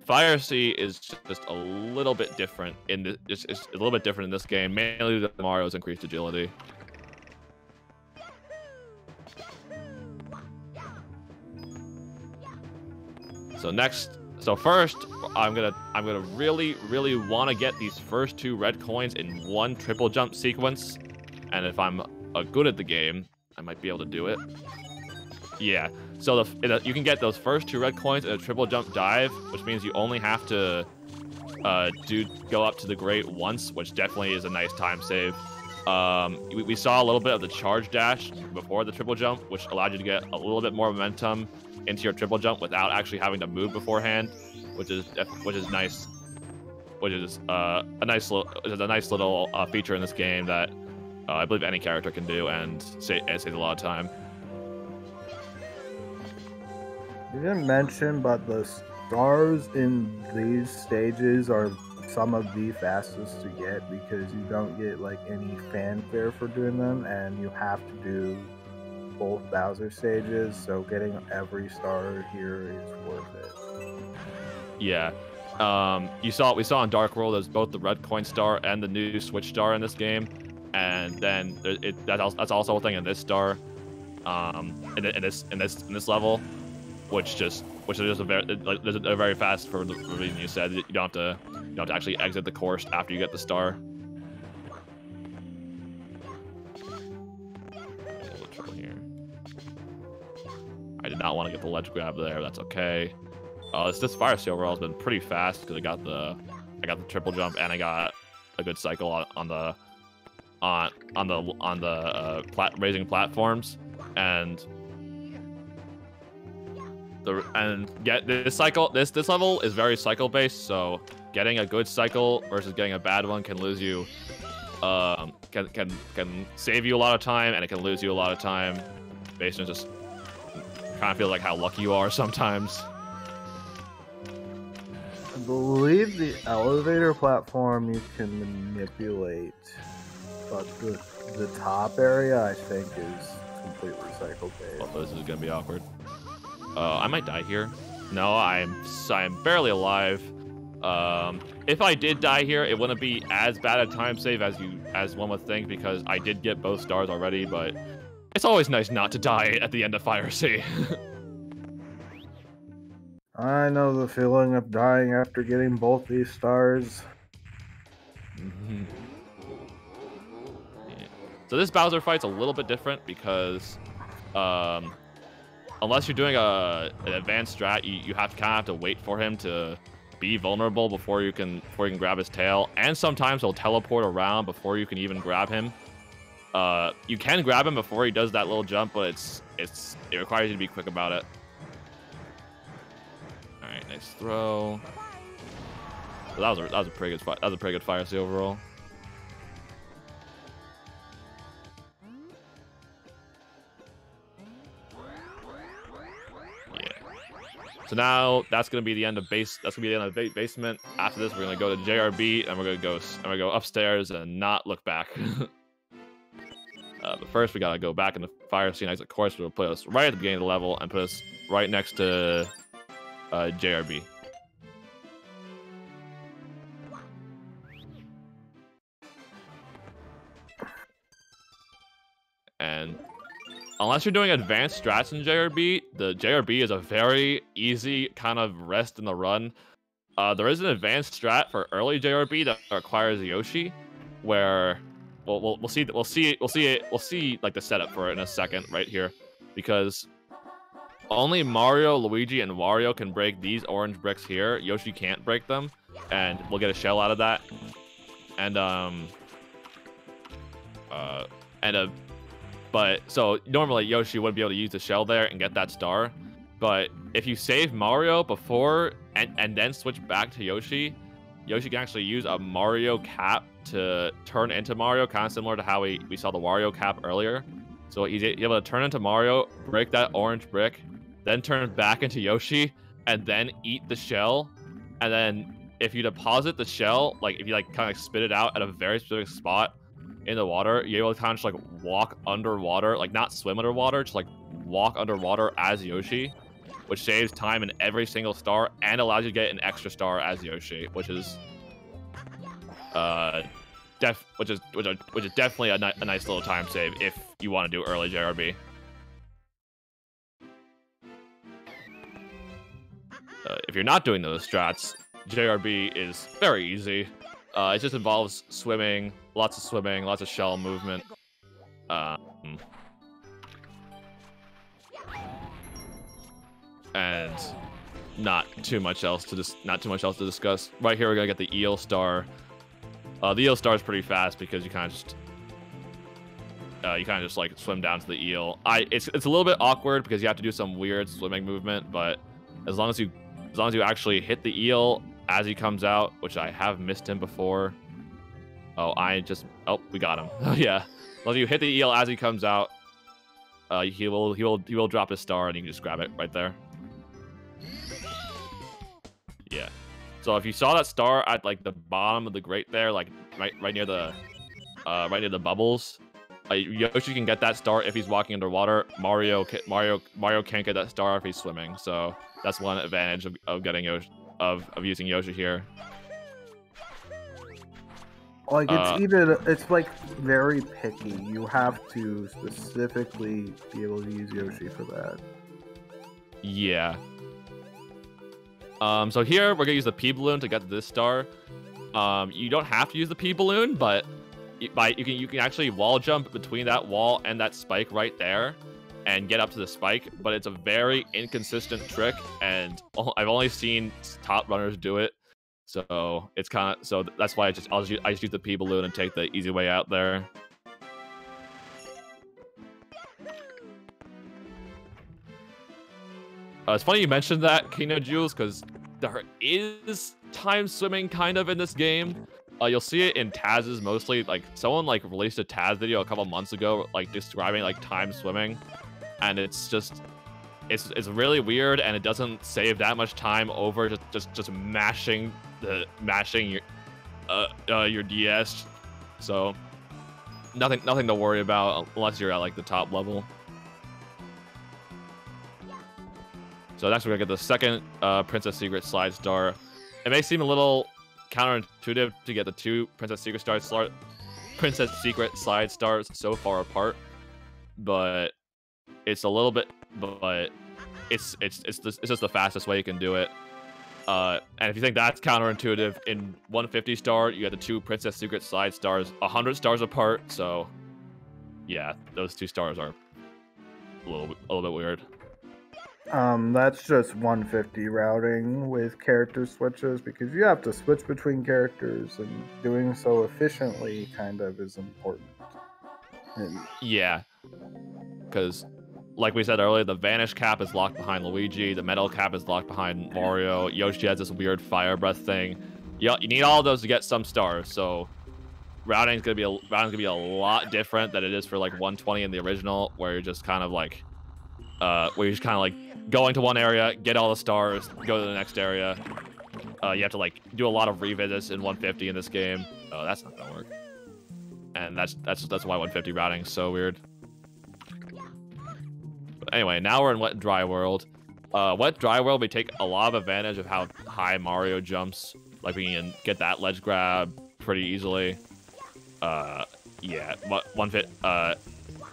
Fire Sea is just a little bit different it's a little bit different in this game, mainly due to Mario's increased agility. So first, I'm gonna really want to get these first 2 red coins in one triple jump sequence, and if I'm good at the game, I might be able to do it. Yeah. So you can get those first 2 red coins in a triple jump dive, which means you only have to go up to the grate once, which definitely is a nice time save. We saw a little bit of the charge dash before the triple jump, which allowed you to get a little bit more momentum into your triple jump without actually having to move beforehand, which is nice. Which is a nice little feature in this game that I believe any character can do and saves a lot of time. You didn't mention, but the stars in these stages are some of the fastest to get because you don't get like any fanfare for doing them, and you have to do both Bowser stages, so getting every star here is worth it. Yeah. We saw in Dark World there's both the red coin star and the new switch star in this game, and then that's also a thing in this star, in this level, which is just a very fast for the reason you said. You don't have to actually exit the course after you get the star. I did not want to get the ledge grab there. That's okay. This Fire Sea overall has been pretty fast because I got the triple jump and I got a good cycle on the raising platforms, and this level is very cycle based. So getting a good cycle versus getting a bad one can lose you. Can save you a lot of time, and it can lose you a lot of time based on just kind of feel like how lucky you are sometimes. I believe the elevator platform you can manipulate, but the top area I think is completely cycle based. Oh, this is gonna be awkward. I might die here. No, I'm barely alive. If I did die here, it wouldn't be as bad a time save as one would think, because I did get both stars already. But It's always nice not to die at the end of Fire Sea. I know the feeling of dying after getting both these stars. Mm-hmm. Yeah. So this Bowser fight's a little bit different because unless you're doing an advanced strat, you have to kind of have to wait for him to be vulnerable before you can grab his tail, and sometimes he'll teleport around before you can even grab him. You can grab him before he does that little jump, but it requires you to be quick about it. All right, nice throw. So that was a pretty good fight. That was a pretty good Fire Sea overall. Yeah. So now that's gonna be the end of base. That's gonna be the end of the basement. After this, we're gonna go to JRB and we're gonna go upstairs and not look back. But first, we gotta go back in the Fire Sea exit course, which will put us right at the beginning of the level and put us right next to JRB. And unless you're doing advanced strats in JRB, the JRB is a very easy kind of rest in the run. There is an advanced strat for early JRB that requires Yoshi, where we'll see like the setup for it in a second right here, because only Mario, Luigi, and Wario can break these orange bricks here. Yoshi can't break them, and we'll get a shell out of that. But so normally Yoshi wouldn't be able to use the shell there and get that star. But if you save Mario before and then switch back to Yoshi, Yoshi can actually use a Mario cap to turn into Mario, kind of similar to how we saw the Wario cap earlier. So he's able to turn into Mario, break that orange brick, then turn back into Yoshi, and then eat the shell. And then if you deposit the shell, like if you like kind of spit it out at a very specific spot in the water, you're able to kind of just like walk underwater, like not swim underwater, just like walk underwater as Yoshi, which saves time in every single star and allows you to get an extra star as Yoshi, which is definitely a nice little time save if you want to do early JRB. If you're not doing those strats, JRB is very easy. It just involves swimming, lots of shell movement. And not too much else to discuss. Right here, we're gonna get the Eel Star. The Eel Star is pretty fast because you kind of just like swim down to the eel. It's a little bit awkward because you have to do some weird swimming movement, but as long as you actually hit the eel as he comes out, which I have missed him before. Oh, we got him. Oh yeah. As long as you hit the eel as he comes out, he will drop his star and you can just grab it right there. Yeah. So if you saw that star at like the bottom of the grate there, like right near the bubbles, Yoshi can get that star if he's walking underwater. Mario can't get that star if he's swimming. So that's one advantage of getting Yoshi, of using Yoshi here. Like it's like very picky. You have to specifically be able to use Yoshi for that. Yeah. So here we're gonna use the P balloon to get to this star. You don't have to use the P balloon, but you can actually wall jump between that wall and that spike right there, and get up to the spike. But it's a very inconsistent trick, and I've only seen top runners do it. So it's that's why I just use the P balloon and take the easy way out there. It's funny you mentioned that, Kino Jules, because there is time swimming kind of in this game. You'll see it in Taz's mostly. Like someone like released a Taz video a couple months ago, like describing like time swimming, and it's really weird, and it doesn't save that much time over just mashing your DS. So nothing to worry about unless you're at like the top level. So next we're gonna get the second Princess Secret Slide Star. It may seem a little counterintuitive to get the two Princess Secret Slide Stars so far apart, but it's a little bit, but it's just the fastest way you can do it. And if you think that's counterintuitive, in 150 star, you got the 2 Princess Secret side stars 100 stars apart. So, yeah, those 2 stars are a little bit weird. That's just 150 routing with character switches, because you have to switch between characters, and doing so efficiently kind of is important. And yeah, because like we said earlier, the Vanish cap is locked behind Luigi, the Metal cap is locked behind Mario, Yoshi has this weird Fire Breath thing. You need all of those to get some stars, so routing's gonna be a lot different than it is for like 120 in the original, where you're just kind of like going to one area, get all the stars, go to the next area. You have to like do a lot of revisits in 150 in this game. Oh, that's not gonna work. And that's why 150 routing is so weird. But anyway, now we're in Wet and Dry World. Wet Dry World, we take a lot of advantage of how high Mario jumps. Like we can get that ledge grab pretty easily. Yeah,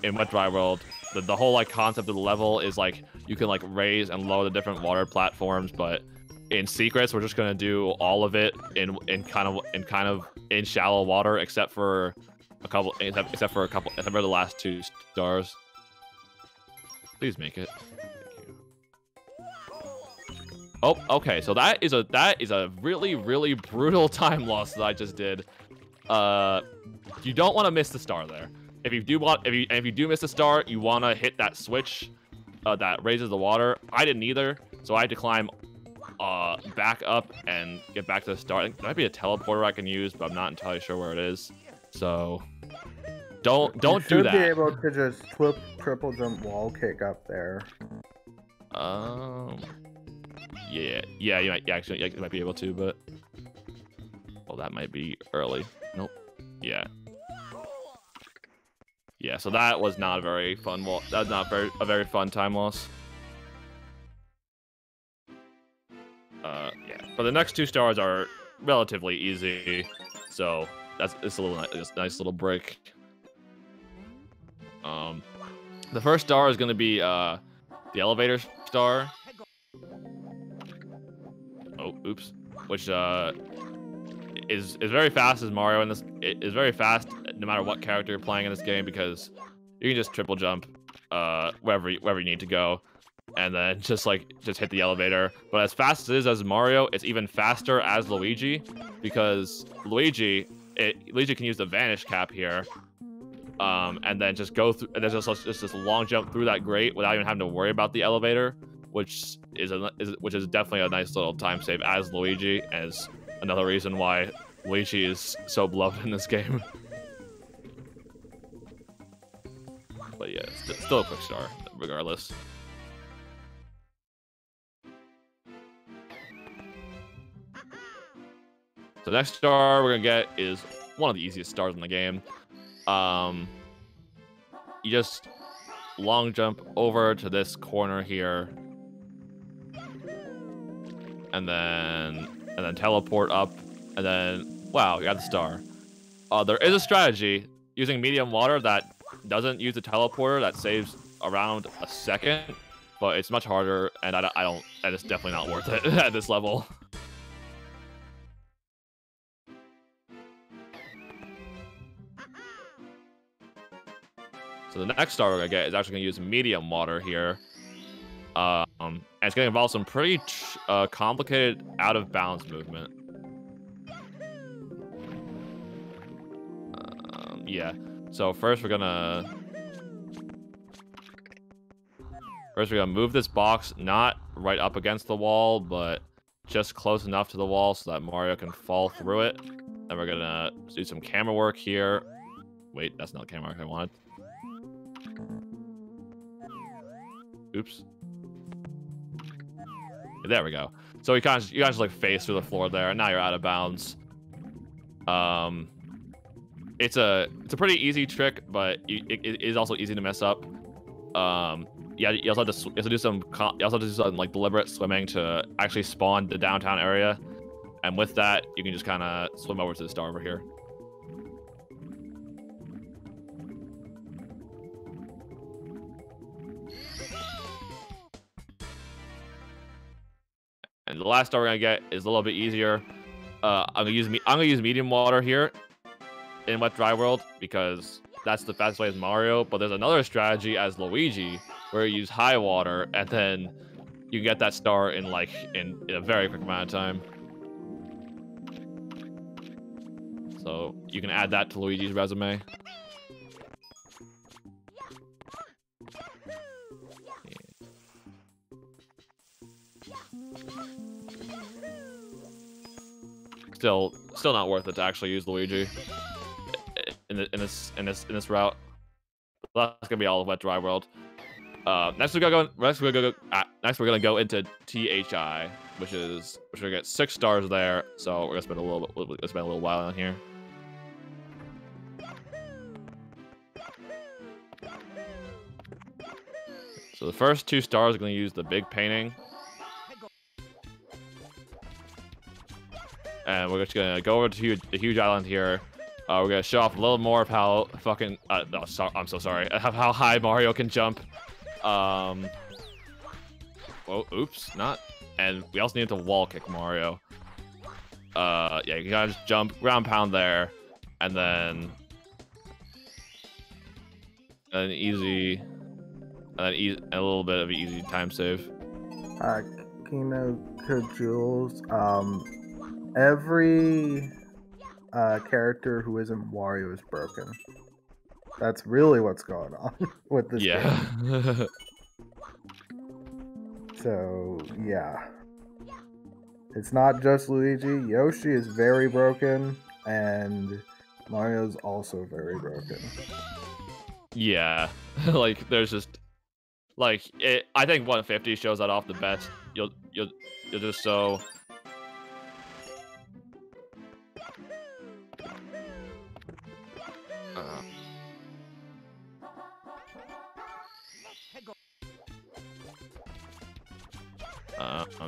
in Wet Dry World, the whole like concept of the level is like you can like raise and lower the different water platforms, but in secrets we're just gonna do all of it in shallow water, except for the last 2 stars. Please make it. Thank you. Oh, okay. So that is a really brutal time loss that I just did. You don't want to miss the star there. If you do miss the star, you want to hit that switch that raises the water. I didn't either, so I had to climb back up and get back to the star. I think there might be a teleporter I can use, but I'm not entirely sure where it is. So don't do that. You should be able to just triple jump wall kick up there. Yeah, you might be able to, but that might be early. Nope. Yeah. Yeah, so that was not a very fun that was not a very fun time loss. Yeah, but the next 2 stars are relatively easy, so it's a nice little break. The first star is going to be the elevator star. Oh, oops. Which is very fast as Mario in this. It is very fast no matter what character you're playing in this game, because you can just triple jump wherever you need to go, and then just hit the elevator. But as fast as it is as Mario, it's even faster as Luigi, because Luigi can use the Vanish cap here, and then just go through, and there's just this long jump through that grate without even having to worry about the elevator, which is definitely a nice little time save as Luigi, as another reason why Luigi is so beloved in this game. But yeah, still a quick star, regardless. So the next star we're gonna get is one of the easiest stars in the game. You just long jump over to this corner here, and then teleport up, and then wow, you got the star. There is a strategy using medium water that doesn't use the teleporter that saves around a second, but it's much harder, and and it's definitely not worth it at this level. So the next star we're gonna get is actually gonna use medium water here. And it's gonna involve some pretty complicated out of bounds movement. Yeah. So first we're gonna move this box not right up against the wall, but just close enough to the wall so that Mario can fall through it. Then we're gonna do some camera work here. Wait, that's not the camera work I wanted. Oops. There we go. So you guys just like face through the floor there, and now you're out of bounds. It's a pretty easy trick, but it is also easy to mess up. Yeah, you also have to do some like deliberate swimming to actually spawn the downtown area, and with that you can just kind of swim over to the star over here. And the last star we're gonna get is a little bit easier. I'm gonna use medium water here in Wet Dry World because that's the fastest way as Mario. But there's another strategy as Luigi where you use high water and then you can get that star in a very quick amount of time. So you can add that to Luigi's resume. Still not worth it to actually use Luigi in this route. But that's gonna be all of Wet Dry World. Next we're gonna go into THI, which we're gonna get 6 stars there. So we're gonna spend a little while on here. So the first 2 stars are gonna use the big painting. And we're just gonna go over to the huge island here. We're gonna show off a little more of how fucking I'm so sorry. How high Mario can jump. Oh, oops, not. And we also need to wall kick Mario. Yeah, you gotta just jump, ground pound there, and then easy, and a little bit of an easy time save. Kino Jules. Every character who isn't Wario is broken. That's really what's going on with this game. So, yeah. It's not just Luigi. Yoshi is very broken, and Mario's also very broken. Yeah. Like, there's just... Like, I think 150 shows that off the best. You'll just so...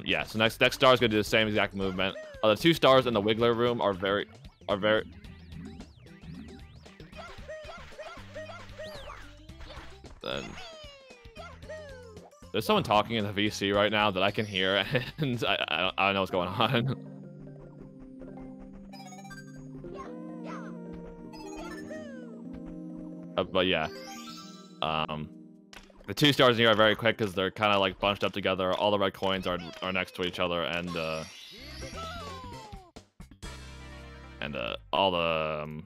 Yeah, so next star is gonna do the same exact movement. The 2 stars in the Wiggler room are very. Then there's someone talking in the VC right now that I can hear, and I don't know what's going on. But yeah, the 2 stars in here are very quick because they're kind of like bunched up together. All the red coins are next to each other, and all the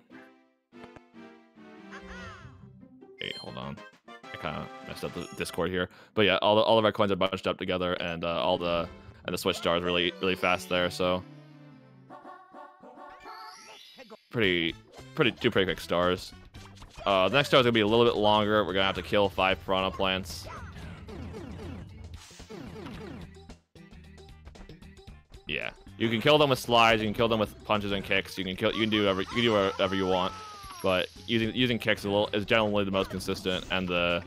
wait, hold on, I kind of messed up the Discord here. But yeah, all the red coins are bunched up together, and the switch star is really fast there. So two pretty quick stars. The next star is gonna be a little bit longer. We're gonna have to kill 5 piranha plants. Yeah, you can kill them with slides. You can kill them with punches and kicks. You can do whatever you want. But using kicks is generally the most consistent and the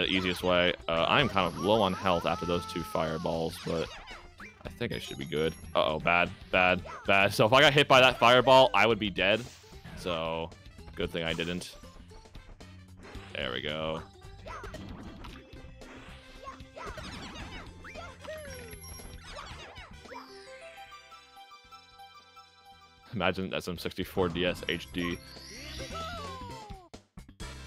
easiest way. I'm kind of low on health after those 2 fireballs, but I think I should be good. Uh-oh, bad. So if I got hit by that fireball, I would be dead. So. Good thing I didn't. There we go. Imagine SM64 DS HD.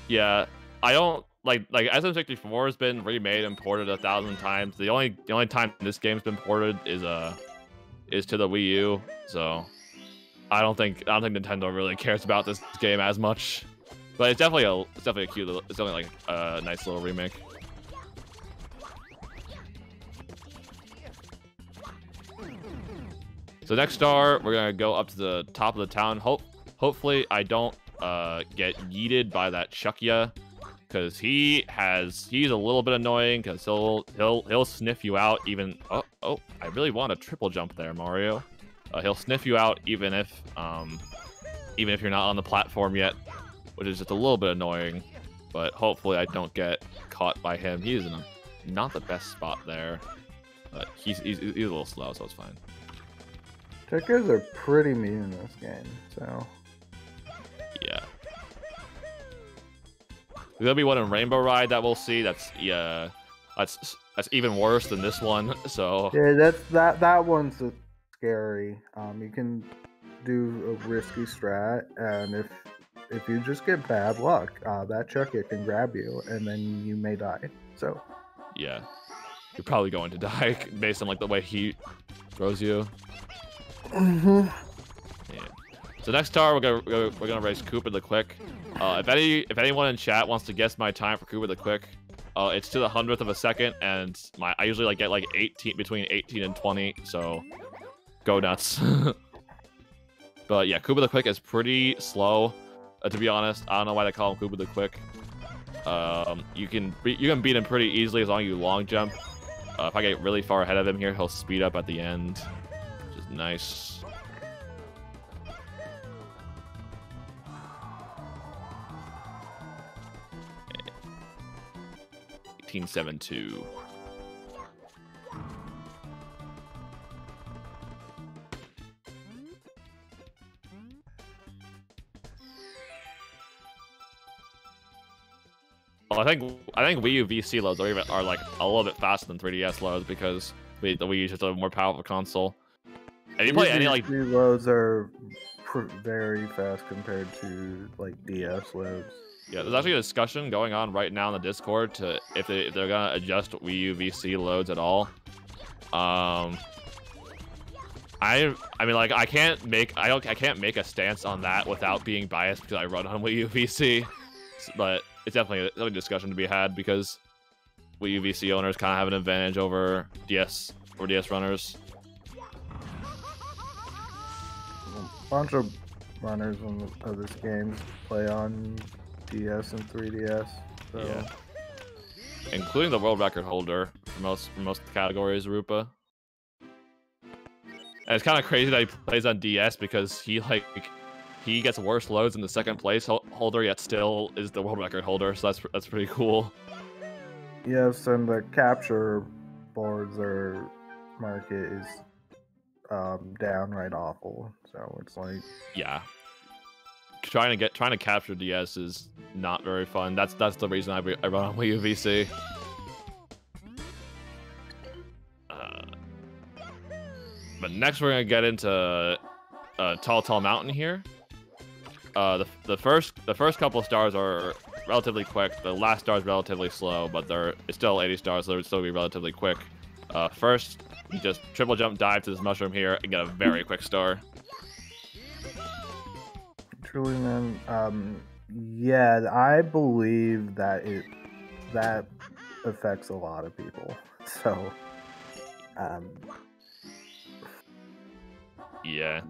Yeah, I don't like SM64 has been remade and ported 1,000 times. The only time this game's been ported is to the Wii U. So. I don't think Nintendo really cares about this game as much, but it's definitely like a nice little remake. So next star, we're gonna go up to the top of the town. Hopefully I don't get yeeted by that Chuckya, because he's a little bit annoying because he'll sniff you out even. Oh, I really want a triple jump there, Mario. He'll sniff you out even if you're not on the platform yet, which is just a little bit annoying. But hopefully I don't get caught by him. He is in not the best spot there, but he's a little slow, so it's fine. Checkers are pretty mean in this game, so yeah. There'll be one in Rainbow Ride that we'll see. That's That's even worse than this one. So yeah, that one's scary. You can do a risky strat, and if you just get bad luck, that Chucket can grab you, and then you may die. So yeah, you're probably going to die based on like the way he throws you. Mm-hmm. Yeah. So next star, we're gonna race Cooper the Quick. If anyone in chat wants to guess my time for Cooper the Quick, it's to the 100th of a second, and I usually like get like between 18 and 20. So go nuts. But yeah, Cooper the Quick is pretty slow. To be honest, I don't know why they call him Cooper the Quick. You can beat him pretty easily as long as you long jump. If I get really far ahead of him here, he'll speed up at the end, which is nice. $18.72. Well, I think Wii U VC loads are like a little bit faster than 3DS loads because the Wii U is just a more powerful console. If you play any like VC loads are very fast compared to like DS loads. Yeah, there's actually a discussion going on right now in the Discord to if they're gonna adjust Wii U VC loads at all. I mean, like I can't make a stance on that without being biased because I run on Wii U VC, but it's definitely a discussion to be had because Wii U VC owners kind of have an advantage over DS runners. A bunch of runners of this game play on DS and 3DS. So. Yeah, including the world record holder for most categories, Rupa. And it's kind of crazy that he plays on DS because he gets worse loads than the second place holder, yet still is the world record holder. So that's pretty cool. Yes, and the capture boards market is downright awful. So it's like yeah, trying to capture DS is not very fun. That's the reason I run on Wii U VC. But next we're gonna get into Tall Mountain here. The first couple of stars are relatively quick. The last star is relatively slow, but it's still 80 stars, so it would still be relatively quick. First, you just triple jump dive to this mushroom here and get a very quick star. Truly, man. Yeah, I believe that affects a lot of people. So, yeah.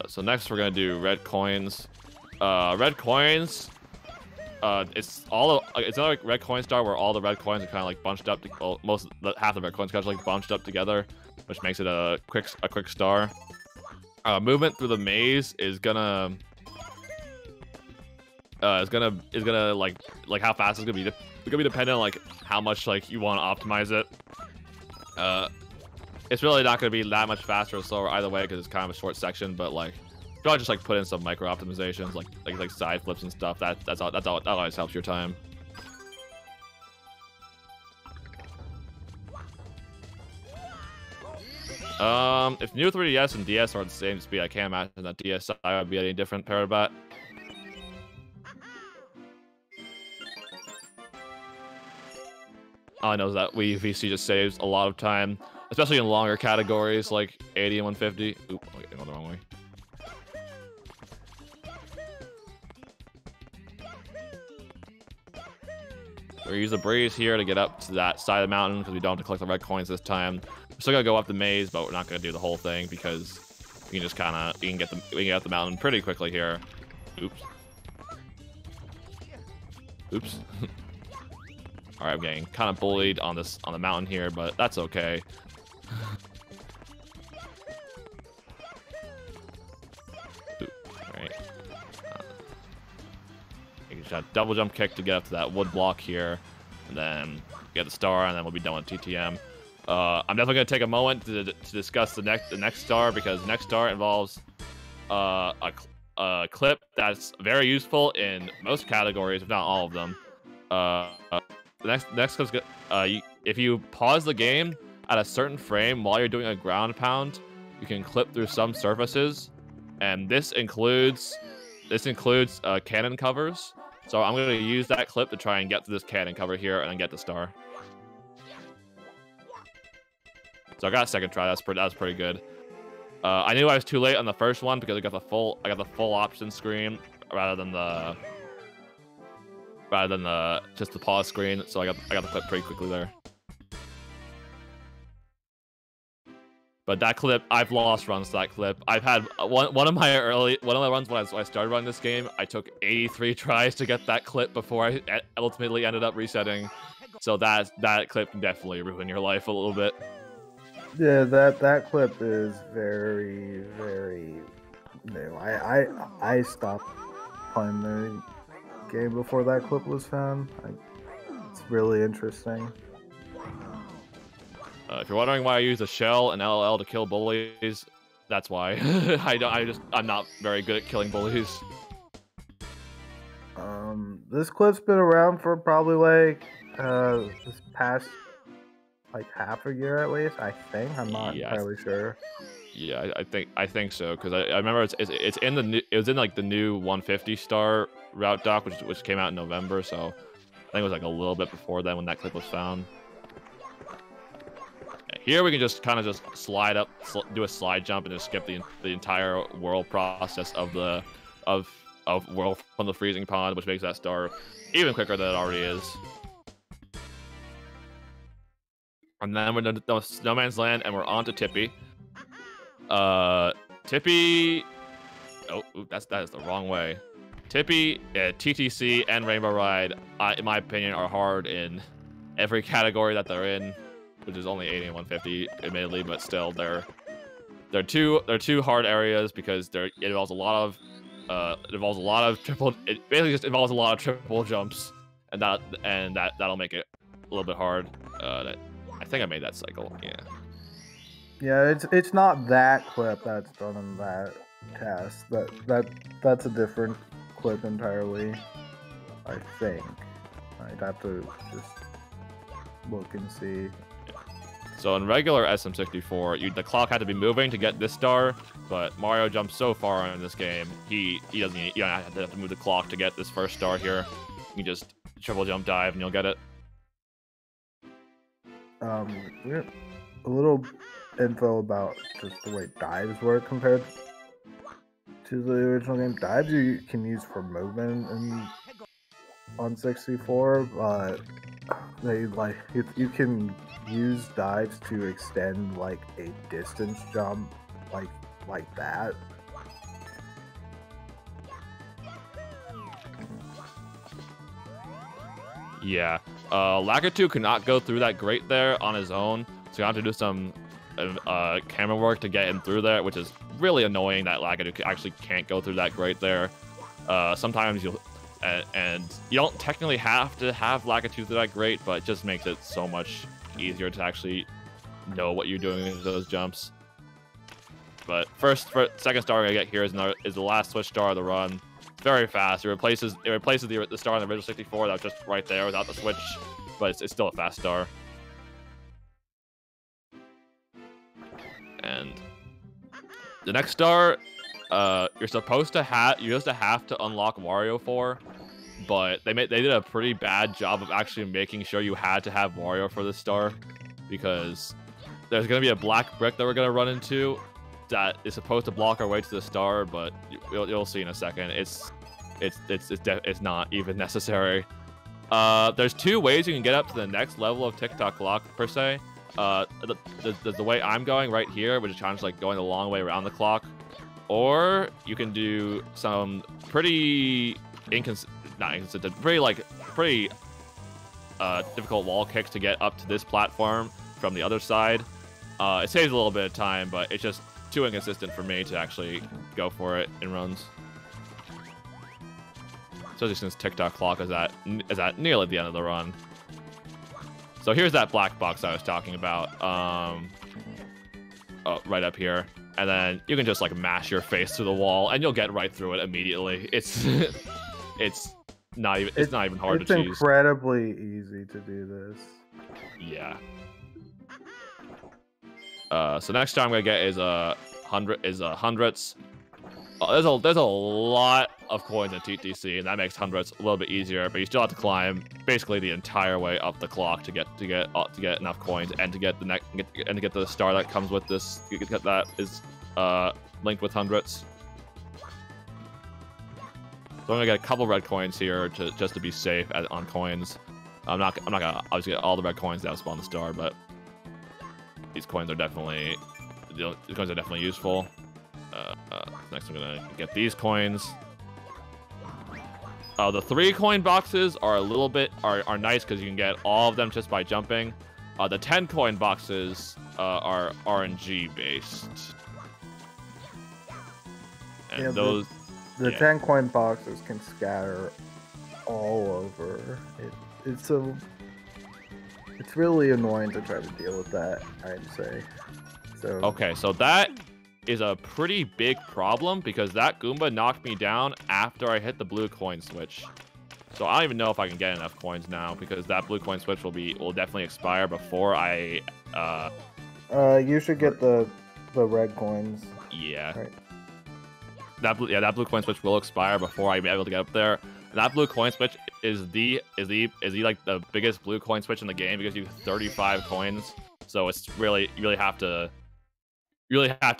So next we're gonna do red coins. Red coins. It's another red coin star where all the red coins are kind of like bunched up. Half the red coins kind of like bunched up together, which makes it a quick star. Movement through the maze is gonna like how fast it's gonna be. It's gonna be dependent on like how much like you want to optimize it. It's really not gonna be that much faster or slower either way because it's kind of a short section. But like, probably just like put in some micro optimizations like side flips and stuff. That always helps your time. If new 3DS and DS are at the same speed, I can't imagine that DSi would be any different, Parabat. All I know is that Wii U VC just saves a lot of time, especially in longer categories like 80 and 150. Oop, I'm going the wrong way. We use the breeze here to get up to that side of the mountain because we don't have to collect the red coins this time. We're still gonna go up the maze, but we're not gonna do the whole thing because we can just we can get up the mountain pretty quickly here. Oops. Oops. All right, I'm getting kind of bullied on the mountain here, but that's okay. All right. You just got double jump kick to get up to that wood block here, and then get the star, and then we'll be done with TTM. I'm definitely gonna take a moment to discuss the next star because the next star involves a clip that's very useful in most categories, if not all of them. The next clip's if you pause the game at a certain frame while you're doing a ground pound, you can clip through some surfaces, and this includes cannon covers. So I'm going to use that clip to try and get to this cannon cover here and then get the star. So I got a second try. That was pretty good. I knew I was too late on the first one because I got the full option screen rather than just the pause screen. So I got the clip pretty quickly there. But that clip, I've lost runs to that clip. I've had one of my runs when I started running this game. I took 83 tries to get that clip before I ultimately ended up resetting. So that clip can definitely ruin your life a little bit. Yeah, that clip is very, very new. I stopped playing the game before that clip was found. It's really interesting. If you're wondering why I use a shell and LLL to kill bullies, that's why. I'm not very good at killing bullies. This clip's been around for probably like this past like half a year at least. I think I'm not entirely sure. Yeah, I think so because I remember it was in like the new 150 star route doc which came out in November, so I think it was like a little bit before then when that clip was found. Here we can just kind of slide up, do a slide jump, and just skip the entire whirl process of whirl from the freezing pond, which makes that star even quicker than it already is. And then we're in the Snowman's Land, and we're on to Tippy. Tippy. Oh, that is the wrong way. Tippy, TTC, and Rainbow Ride, in my opinion, are hard in every category that they're in, which is only 80 and 150, admittedly, but still, they're two hard areas because it involves a lot of triple. It basically just involves a lot of triple jumps, and that'll make it a little bit hard. I think I made that cycle. Yeah. Yeah, it's not that clip that's done in that cast. That's a different clip entirely. I think I'd have to just look and see. So in regular SM64, the clock had to be moving to get this star, but Mario jumps so far in this game, you don't have to move the clock to get this first star here. You can just triple jump dive and you'll get it. We have a little info about just the way dives work compared to the original game. Dives you can use for movement on 64, but you can use dives to extend like a distance jump like that. Yeah, Lakitu could not go through that grate there on his own, so you have to do some camera work to get him through there, which is really annoying that Lakitu actually can't go through that grate there. Sometimes and you don't technically have to have Lakitu through that grate, but it just makes it so much easier to actually know what you're doing with those jumps. But second star we're gonna get here is the last switch star of the run. Very fast. It replaces the star in the original 64 that was just right there without the switch, but it's still a fast star. And the next star, you're supposed to have to unlock Wario for, but they did a pretty bad job of actually making sure you had to have Wario for this star, because there's gonna be a black brick that we're gonna run into that is supposed to block our way to the star, but you'll see in a second. It's not even necessary. There's two ways you can get up to the next level of TikTok clock per se. The way I'm going right here, which is kind of like going the long way around the clock, or you can do some pretty pretty difficult wall kicks to get up to this platform from the other side. It saves a little bit of time, but it's just too inconsistent for me to actually go for it in runs. Especially since TikTok clock is at nearly the end of the run. So here's that black box I was talking about. Right up here. And then you can just like mash your face to the wall and you'll get right through it immediately. It's not even it's not even hard it's to cheese. incredibly easy to do this. Yeah. So next time I'm gonna get is hundreds. There's a lot of coins in TTC, and that makes hundreds a little bit easier. But you still have to climb basically the entire way up the clock to get enough coins and to get the star that comes with this. That is linked with hundreds. So I'm gonna get a couple red coins here just to be safe on coins. I'm not gonna obviously get all the red coins that spawn the star, but these coins are definitely useful. Next, I'm gonna get these coins. The 3 coin boxes are a little bit are nice because you can get all of them just by jumping. The 10 coin boxes are RNG based, and yeah, those the 10 coin boxes can scatter all over. It's really annoying to try to deal with that, I'd say. So okay, so that is a pretty big problem because that Goomba knocked me down after I hit the blue coin switch. So I don't even know if I can get enough coins now because that blue coin switch will definitely expire before I you should get the red coins. Yeah. Right. That blue coin switch will expire before I'm able to get up there. And that blue coin switch is like the biggest blue coin switch in the game because you have 35 coins. So it's really you really have to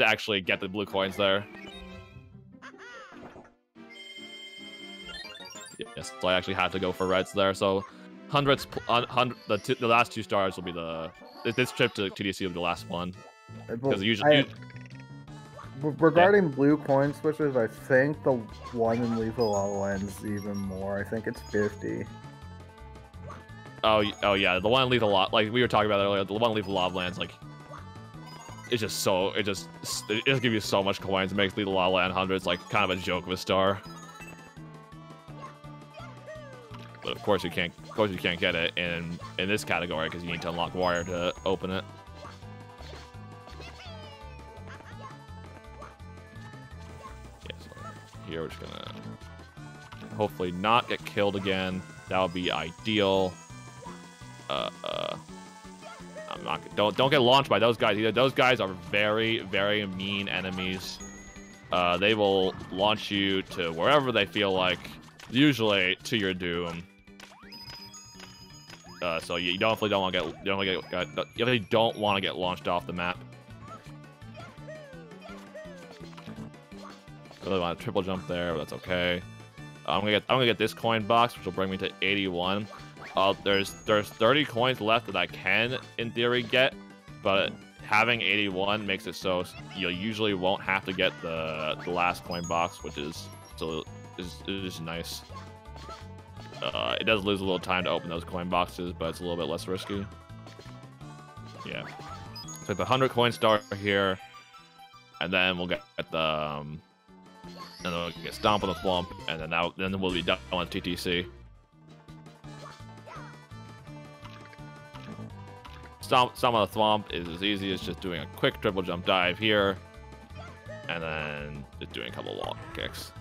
actually get the blue coins there. Yes, so I actually had to go for reds there. So hundreds, the last 2 stars will be this trip to TDC will be the last one. Because usually. Regarding blue coin switches, I think the one in Lethal Lava Land is even more. I think it's 50. Oh yeah, the one in Lethal Lava, like we were talking about earlier, the one in Lethal Lava Land's like, it's just so it just gives you so much coins. It makes Lethal Lava Land hundreds like kind of a joke of a star. But of course you can't get it in this category because you need to unlock Warrior to open it. Here we're just gonna hopefully not get killed again. That would be ideal. I'm not. Don't get launched by those guys either. Those guys are very, very mean enemies. They will launch you to wherever they feel like, usually to your doom. So you definitely don't want to get launched off the map. Really want to triple jump there, but that's okay. I'm gonna get this coin box, which will bring me to 81. There's 30 coins left that I can, in theory, get, but having 81 makes it so you usually won't have to get the last coin box, which is nice. It does lose a little time to open those coin boxes, but it's a little bit less risky. Yeah. So the 100 coin star here, and then we'll get the and then we'll get Stomp on the Thwomp, and then we'll be done with TTC. Stomp on the Thwomp is as easy as just doing a quick triple jump dive here, and then just doing a couple wall kicks.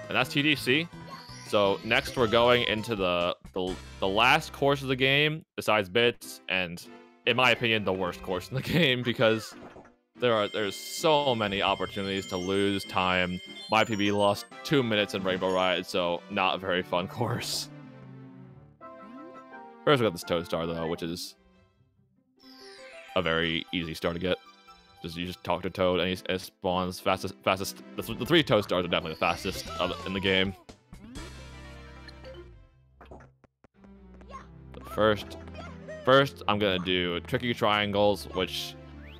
And that's TTC. So next we're going into the last course of the game, besides bits, and in my opinion, the worst course in the game because there's so many opportunities to lose time. My PB lost 2 minutes in Rainbow Ride, so not a very fun course. First we got this Toad Star though, which is a very easy star to get. You just talk to Toad and he spawns fastest. The 3 Toad Stars are definitely the fastest in the game. First I'm gonna do tricky triangles, which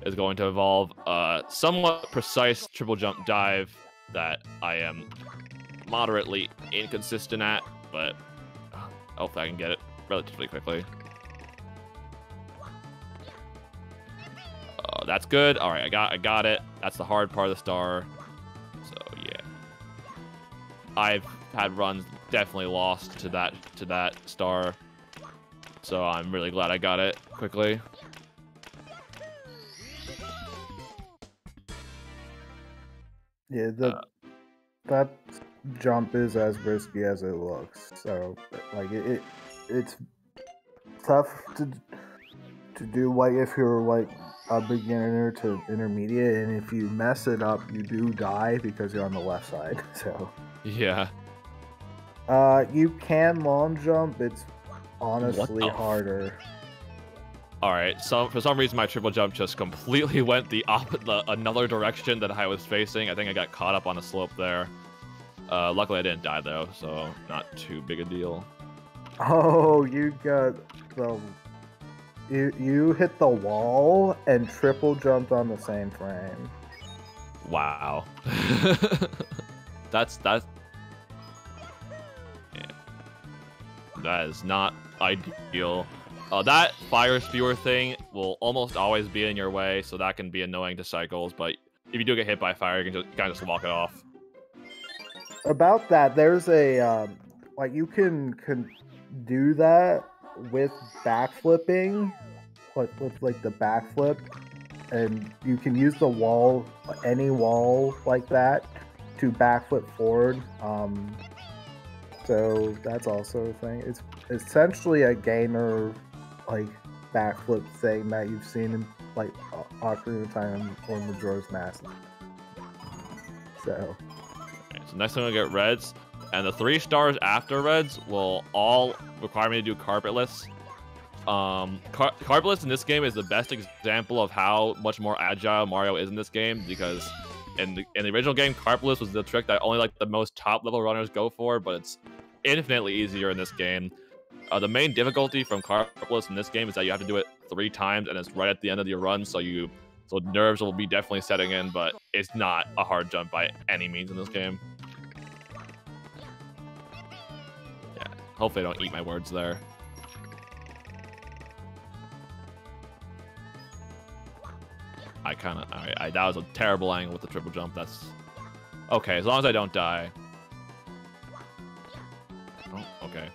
is going to involve a somewhat precise triple jump dive that I am moderately inconsistent at, but hopefully I can get it relatively quickly. That's good. All right, I got it. That's the hard part of the star. So yeah, I've had runs definitely lost to that star. So I'm really glad I got it quickly. Yeah, that jump is as risky as it looks. So like it's tough to do like if you're like a beginner to intermediate, and if you mess it up, you do die because you're on the left side. So Yeah. you can long jump. It's honestly harder. All right. So for some reason, my triple jump just completely went the another direction that I was facing. I think I got caught up on a slope there. Luckily, I didn't die though, so not too big a deal. Oh, you got the. You hit the wall and triple jumped on the same frame. Wow. that's yeah. That is not ideal. That fire spewer thing will almost always be in your way, so that can be annoying to cycles. But if you do get hit by fire, you can kind of just walk it off. About that, there's a like you can do that with backflipping, with like the backflip, and you can use the wall, any wall like that, to backflip forward. So that's also a thing. It's essentially a gainer like backflip thing that you've seen in like Ocarina of Time or Majora's Mask. So. Okay, so next time we'll get Reds. And the 3 stars after Reds will all require me to do carpetless. Carpetless in this game is the best example of how much more agile Mario is in this game, because in the original game, carpetless was the trick that only like the most top level runners go for, but it's infinitely easier in this game. The main difficulty from carpetless in this game is that you have to do it 3 times, and it's right at the end of your run, so nerves will be definitely setting in, but it's not a hard jump by any means in this game. Hopefully I don't eat my words there. Alright, that was a terrible angle with the triple jump. That's okay, as long as I don't die. Oh, okay.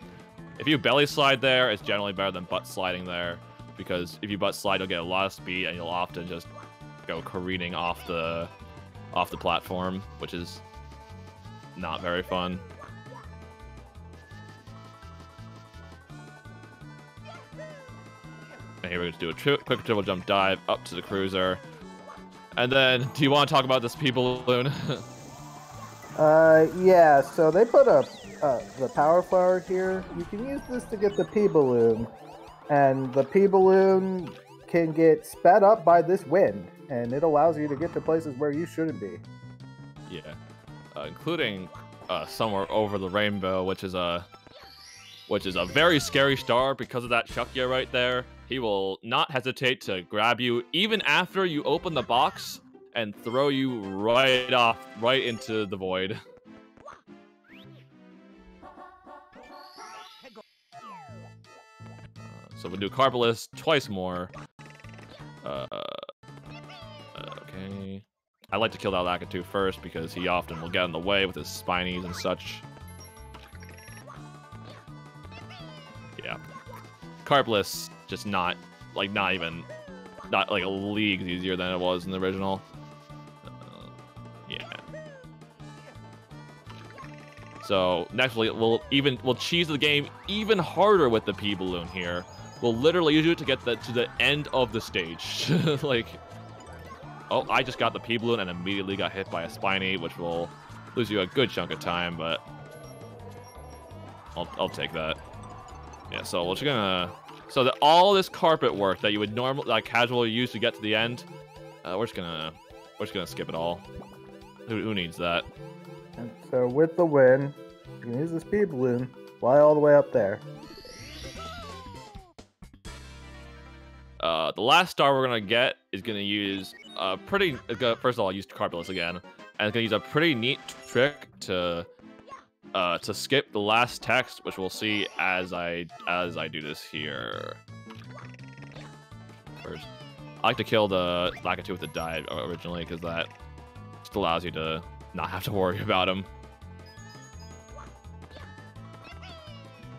If you belly slide there, it's generally better than butt sliding there, because if you butt slide, you'll get a lot of speed, and you'll often just go careening off the platform, which is not very fun. And here we're going to do a quick triple jump dive up to the cruiser. And then, do you want to talk about this P-balloon? Yeah, so they put the power flower here. You can use this to get the P-balloon. And the P-balloon can get sped up by this wind. And it allows you to get to places where you shouldn't be. Yeah. Including somewhere over the rainbow, which is a very scary star because of that Chuckya right there. He will not hesitate to grab you even after you open the box and throw you right into the void. So we'll do carpetless twice more. Okay. I like to kill that Lakitu first because he often will get in the way with his spinies and such. Yeah. Carpless, just not like a league easier than it was in the original. Yeah. So next we'll cheese the game even harder with the P-balloon here. We'll literally use it to get to the end of the stage. Like, oh, I just got the P-balloon and immediately got hit by a spiny, which will lose you a good chunk of time, but I'll take that. Yeah, so we're just gonna... So that all this carpet work that you would normally, like, casually use to get to the end, we're just gonna skip it all. Who needs that? And so with the win, you can use this P-balloon, fly all the way up there. The last star we're gonna get is gonna use first of all, I'll use carpetless again, and it's gonna use a pretty neat trick to skip the last text, which we'll see as I do this here. First, I like to kill the Lakitu with the dive originally, because that just allows you to not have to worry about him.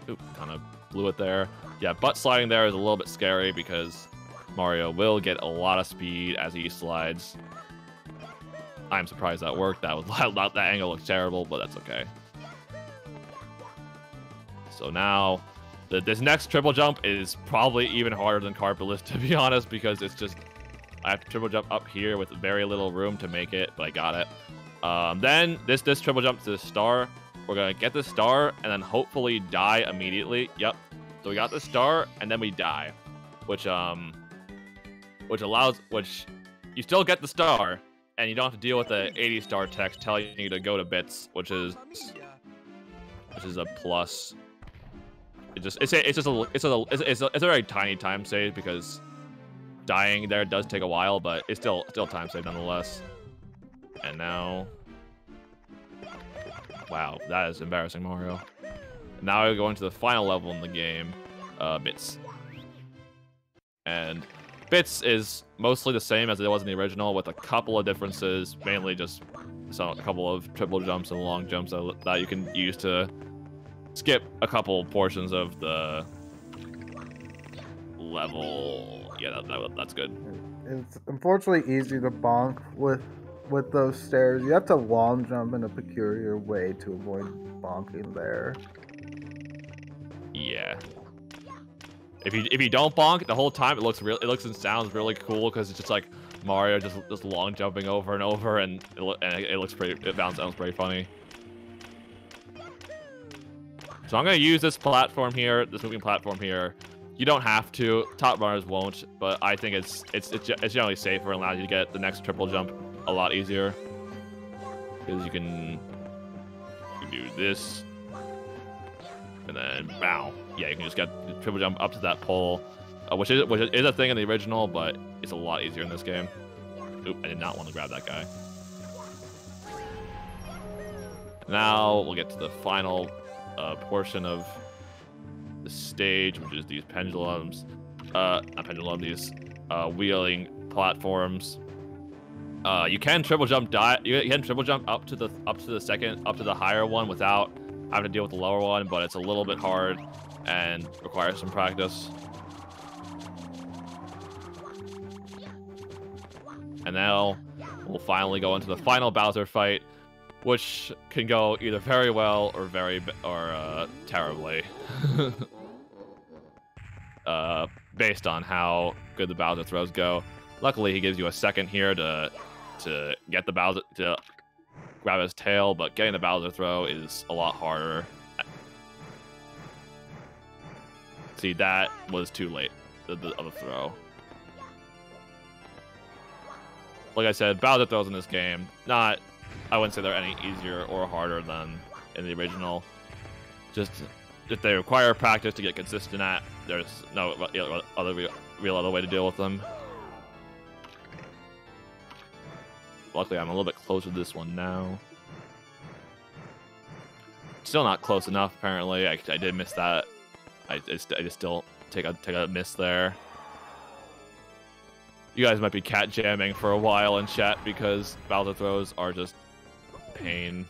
Oop, kind of blew it there. Yeah, butt sliding there is a little bit scary because Mario will get a lot of speed as he slides. I'm surprised that worked. That angle looks terrible, but that's okay. So now, this next triple jump is probably even harder than Carpulus, to be honest, because it's just I have to triple jump up here with very little room to make it, but I got it. Then this triple jump to the star. We're gonna get the star and then hopefully die immediately. Yep. So we got the star and then we die, which you still get the star and you don't have to deal with the 80 star text telling you to go to bits, which is a plus. It's a very tiny time save because dying there does take a while, but it's still time save nonetheless. And now, wow, that is embarrassing, Mario. Now we're going to the final level in the game, Bits. And Bits is mostly the same as it was in the original, with a couple of differences, mainly just a couple of triple jumps and long jumps that you can use to skip a couple portions of the level. Yeah, that's good. It's unfortunately easy to bonk with those stairs. You have to long jump in a peculiar way to avoid bonking there. Yeah. If you don't bonk the whole time, it looks and sounds really cool because it's just like Mario just long jumping over and over, and it sounds pretty funny. So I'm gonna use this platform here, this moving platform here. You don't have to. Top runners won't, but I think it's generally safer and allows you to get the next triple jump a lot easier because you can do this and then bow. Yeah, you can just get the triple jump up to that pole, which is a thing in the original, but it's a lot easier in this game. Oop, I did not want to grab that guy. Now we'll get to the final portion of the stage, which is these pendulums. Not pendulum, these wheeling platforms. You can triple jump you can triple jump up to the higher one without having to deal with the lower one, but it's a little bit hard and requires some practice. And now we'll finally go into the final Bowser fight, which can go either very well or terribly. Based on how good the Bowser throws go. Luckily, he gives you a second here to get the Bowser to grab his tail, but getting the Bowser throw is a lot harder. See, that was too late, the throw. Like I said, Bowser throws in this game, I wouldn't say they're any easier or harder than in the original. Just if they require practice to get consistent at, there's no real other way to deal with them. Luckily, I'm a little bit closer to this one now. Still not close enough, apparently. I did miss that. I just still take a miss there. You guys might be cat jamming for a while in chat because Bowser throws are just pain.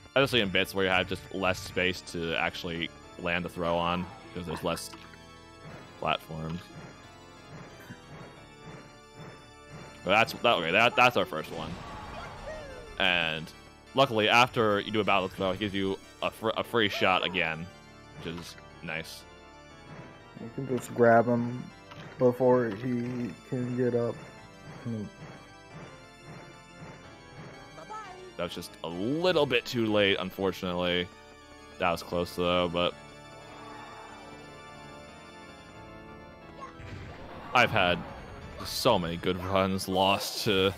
Especially in bits where you have just less space to actually land a throw on because there's less platforms. But that's our first one. And luckily, after you do a Bowser throw, it gives you a free shot again, which is nice. You can just grab him before he can get up. That was just a little bit too late, unfortunately. That was close, though, but I've had so many good runs lost to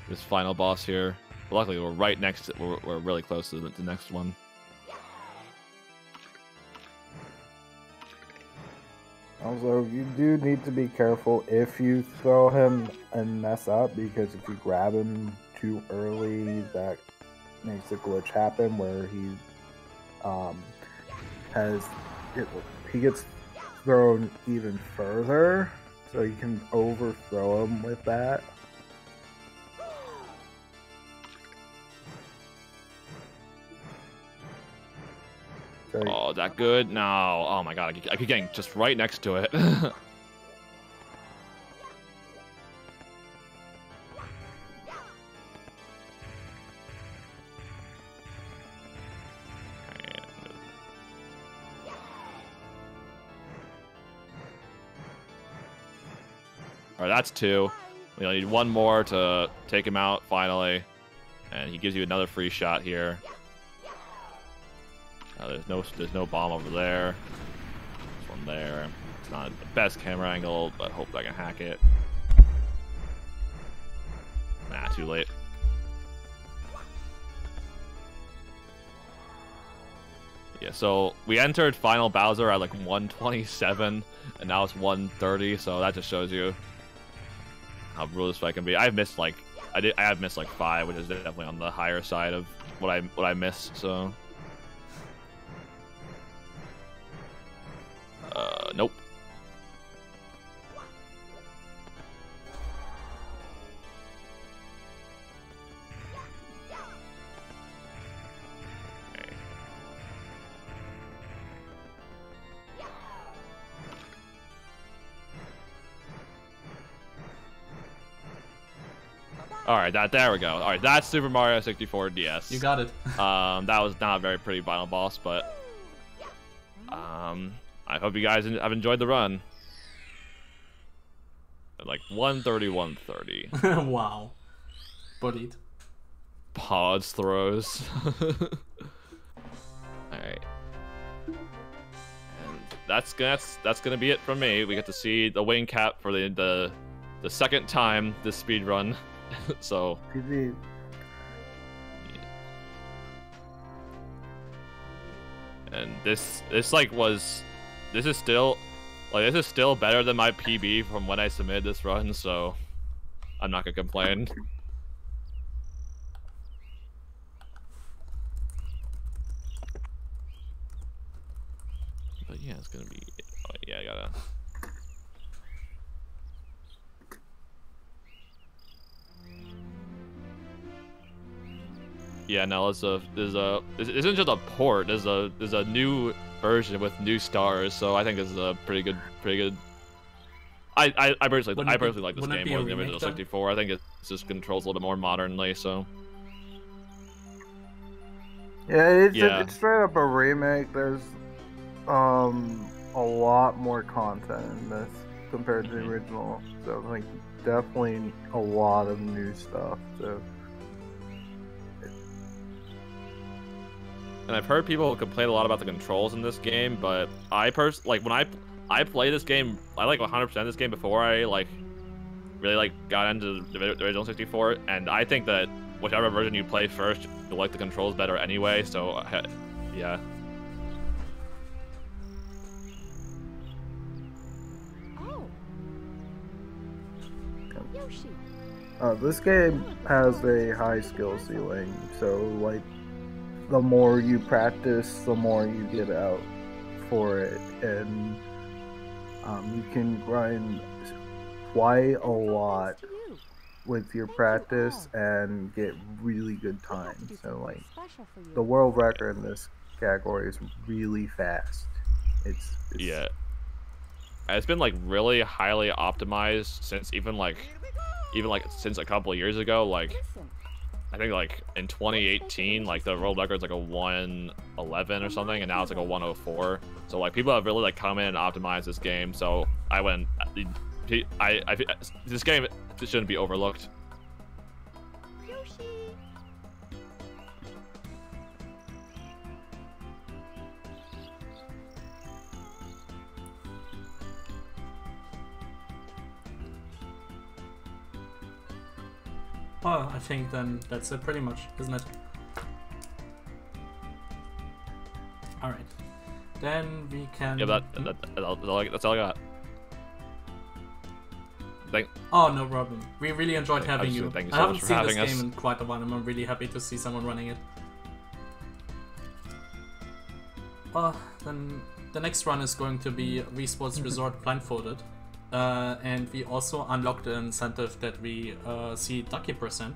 this final boss here. But luckily, we're right next to we're really close to the next one. Also, you do need to be careful if you throw him and mess up, because if you grab him too early, that makes a glitch happen where he gets thrown even further, so you can overthrow him with that. Oh, is that good? No. Oh my god, I keep getting just right next to it. All right, that's 2. We only need 1 more to take him out finally, and he gives you another free shot here. There's no bomb over there. There's one there. It's not the best camera angle, but hopefully I can hack it. Nah, too late. Yeah, so we entered Final Bowser at like 127, and now it's 130. So that just shows you how brutal this fight can be. I've missed like I have missed like 5, which is definitely on the higher side of what I missed. So nope. All right, there we go. All right, that's Super Mario 64 DS. You got it. That was not a very pretty final boss, but I hope you guys have enjoyed the run. Like 130, 130. Wow. Bullied. Pods throws. All right. And that's gonna be it from me. We get to see the wing cap for the second time this speed run. So GG. And this is still better than my PB from when I submitted this run, so I'm not gonna complain. But yeah, it's gonna be. Oh, yeah, I gotta. Yeah, no, this isn't just a port. There's a new version with new stars, so I think this is a pretty good. I personally like this game more than the original 64. I think it just controls a little bit more modernly, so. Yeah, it's straight up a remake. There's a lot more content in this compared to the original, so like definitely a lot of new stuff. So. And I've heard people complain a lot about the controls in this game, but I personally, like, when I play this game, I like 100% this game before I really got into the original 64, and I think that whichever version you play first, you'll like the controls better anyway. So yeah. Oh. Yoshi. This game has a high skill ceiling, so like. The more you practice, the more you get out for it, and you can grind quite a lot with your practice and get really good time. So like the world record in this category is really fast. It's yeah. It's been like really highly optimized since even since a couple of years ago. Like I think like in 2018, like the world record's like a 111 or something, and now it's like a 104. So like people have really like come in and optimized this game. So this game shouldn't be overlooked. Yoshi. Well, I think then that's it pretty much, isn't it? Alright. Then we can... Yeah, that's all I got. Oh, no problem. We really enjoyed having you. Thank you I so haven't much for seen having this us. game in quite a while, and I'm really happy to see someone running it. Well, then the next run is going to be Wii Sports Resort blindfolded. And we also unlocked the incentive that we see Ducky %.